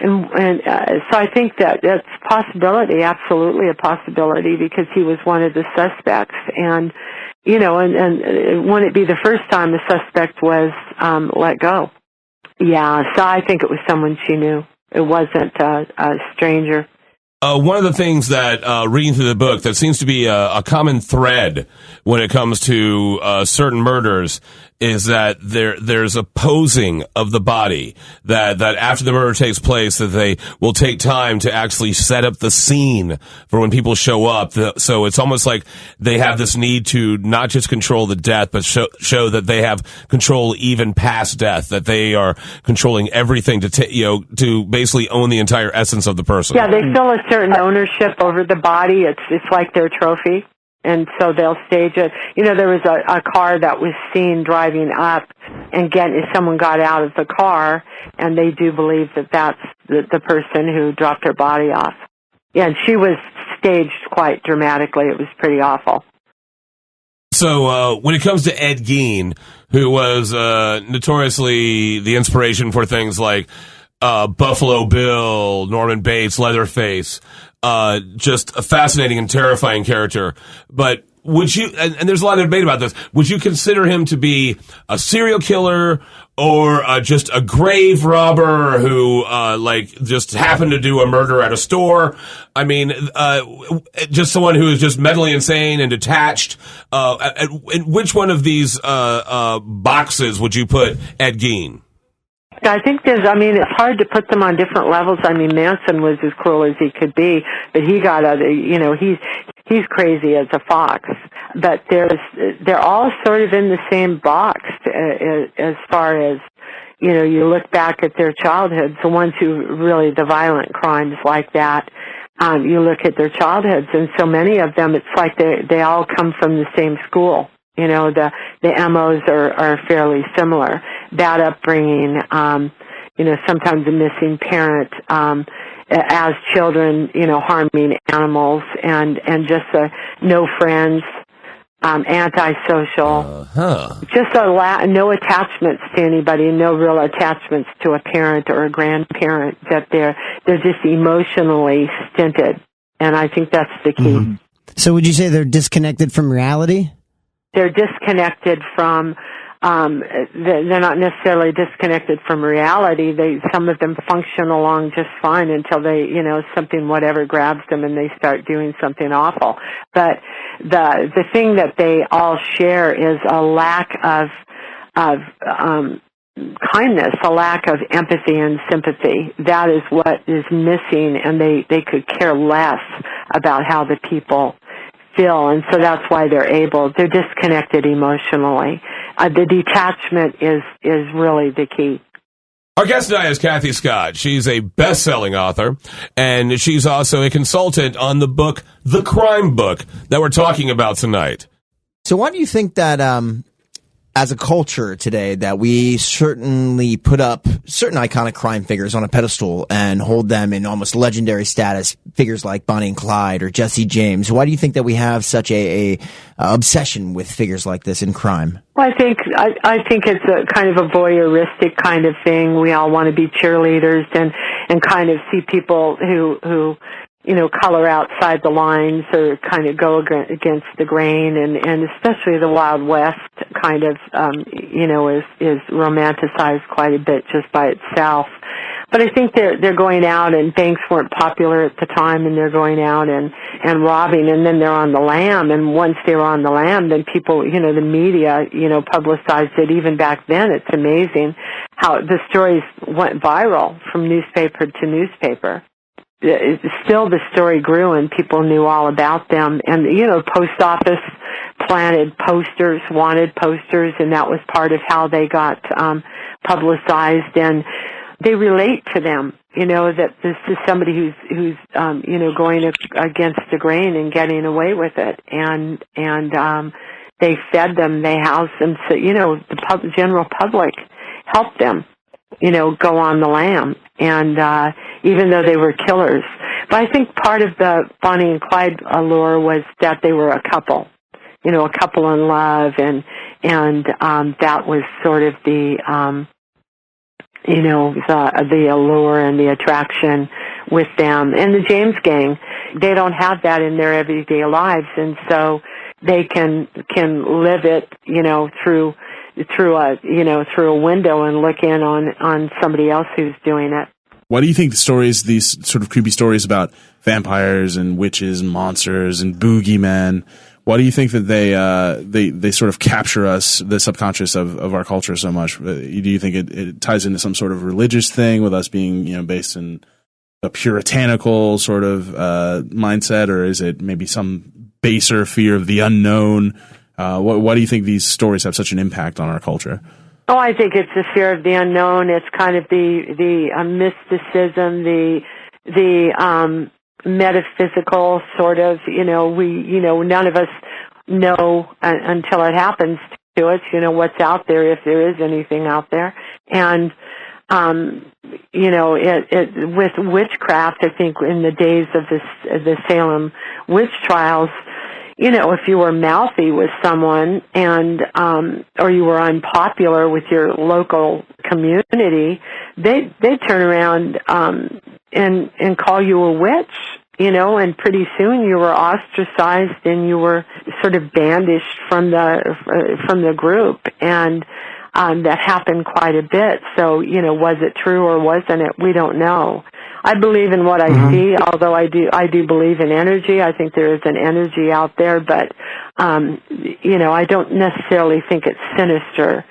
and so I think that's a possibility, absolutely a possibility, because he was one of the suspects, and and wouldn't it be the first time the suspect was let go? Yeah, so I think it was someone she knew. It wasn't a stranger. One of the things that, reading through the book, that seems to be a common thread when it comes to certain murders is that there's a posing of the body, that after the murder takes place, that they will take time to actually set up the scene for when people show up. So it's almost like they have this need to not just control the death, but show that they have control even past death, that they are controlling everything to basically own the entire essence of the person. Yeah, they feel a certain ownership over the body. It's like their trophy. And so they'll stage it. There was a car that was seen driving up, and someone got out of the car, and they do believe that that's the person who dropped her body off. Yeah, and she was staged quite dramatically. It was pretty awful. So when it comes to Ed Gein, who was notoriously the inspiration for things like Buffalo Bill, Norman Bates, Leatherface, just a fascinating and terrifying character. But would you, and there's a lot of debate about this, would you consider him to be a serial killer or just a grave robber who, just happened to do a murder at a store? I mean, just someone who is just mentally insane and detached. In which one of these boxes would you put Ed Gein? I think it's hard to put them on different levels. I mean, Manson was as cruel as he could be, but he got he's he's crazy as a fox. But they're all sort of in the same box as far as, you look back at their childhoods, the ones who really, the violent crimes like that, you look at their childhoods, and so many of them, it's like they all come from the same school. The MOs are fairly similar. Bad upbringing, sometimes a missing parent, as children, harming animals, and just no friends, antisocial, just no attachments to anybody, no real attachments to a parent or a grandparent, that they're just emotionally stinted. And I think that's the key. Mm-hmm. So would you say they're disconnected from reality? They're disconnected from, they're not necessarily disconnected from reality. Some of them function along just fine until they, something, whatever, grabs them and they start doing something awful. But the thing that they all share is a lack of kindness, a lack of empathy and sympathy. That is what is missing, and they could care less about how the people feel, and so that's why they're disconnected emotionally. The detachment is really the key. Our guest tonight is Cathy Scott. She's a best-selling author, and she's also a consultant on the book, The Crime Book, that we're talking about tonight. So why do you think that, as a culture today, that we certainly put up certain iconic crime figures on a pedestal and hold them in almost legendary status, figures like Bonnie and Clyde or Jesse James? Why do you think that we have such a obsession with figures like this in crime? Well, I think it's a kind of a voyeuristic kind of thing. We all want to be cheerleaders and kind of see people who color outside the lines or kind of go against the grain, and especially the Wild West kind of, is romanticized quite a bit just by itself. But I think they're going out, and banks weren't popular at the time, and they're going out and robbing, and then they're on the lam, and once they were on the lam, then people, the media, publicized it. Even back then, it's amazing how the stories went viral from newspaper to newspaper. Still, the story grew, and people knew all about them. And, post office planted posters, wanted posters, and that was part of how they got publicized. And they relate to them, that this is somebody who's going against the grain and getting away with it. And they fed them, they housed them, so, the general public helped them, go on the lam. And even though they were killers. But I think part of the Bonnie and Clyde allure was that they were a couple, a couple in love, and that was sort of the allure and the attraction with them. And the James gang, they don't have that in their everyday lives, and so they can live it, through a window and look in on somebody else who's doing it. Why do you think these sort of creepy stories about vampires and witches and monsters and boogeymen, why do you think that they sort of capture us, the subconscious of our culture so much? Do you think it ties into some sort of religious thing with us being, based in a puritanical sort of mindset, or is it maybe some baser fear of the unknown? Why do you think these stories have such an impact on our culture? Oh, I think it's the fear of the unknown. It's kind of the mysticism, the metaphysical sort of. None of us know until it happens to us. What's out there, if there is anything out there, and with witchcraft, I think in the days of the Salem witch trials. If you were mouthy with someone and or you were unpopular with your local community, they'd turn around and call you a witch, and pretty soon you were ostracized and you were sort of banished from the group, and that happened quite a bit. So, was it true or wasn't it? We don't know. I believe in what I see, although I do believe in energy. I think there is an energy out there, but, I don't necessarily think it's sinister.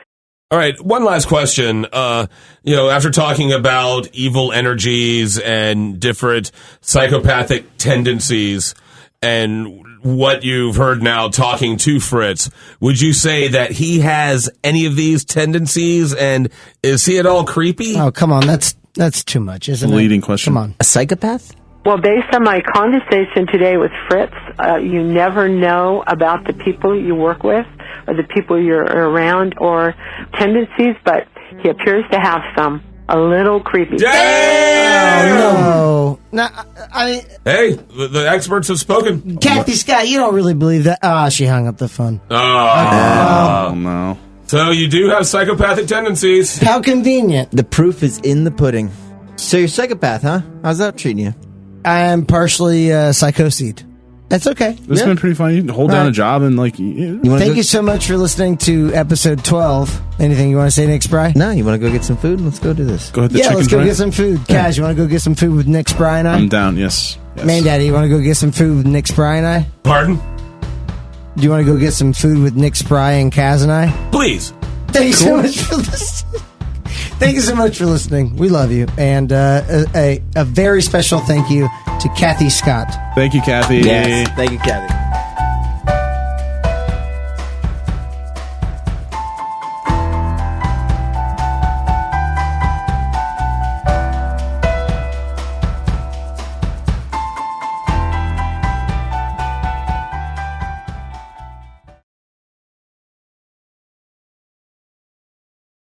All right, one last question. After talking about evil energies and different psychopathic tendencies and what you've heard now talking to Fritz, would you say that he has any of these tendencies, and is he at all creepy? Oh, come on. That's too much, isn't it? Leading question. Come on. A psychopath? Well, based on my conversation today with Fritz, you never know about the people you work with or the people you're around or tendencies, but he appears to have some. A little creepy. Damn! Oh, no. Hey, the experts have spoken. Cathy Scott, you don't really believe that. She hung up the phone. Oh, no. So you do have psychopathic tendencies. How convenient. The proof is in the pudding. So you're a psychopath, huh? How's that treating you? I am partially psychosed. That's okay. This has been pretty fun. You can hold down a job and, like... Thank you so much for listening to episode 12. Anything you want to say, Nick Spry? No, you want to go get some food? Let's go do this. Go hit the Yeah, chicken let's go joint. get some food. Kaz, you want to go get some food with Nick Spry and I? I'm down, yes. Man, Daddy, you want to go get some food with Nick Spry and I? Pardon? Do you want to go get some food with Nick Spry and Kaz and I? Please. Thank you so much for listening. Thank you so much for listening. We love you. And a very special thank you to Cathy Scott. Thank you, Kathy. Yes. Thank you, Cathy.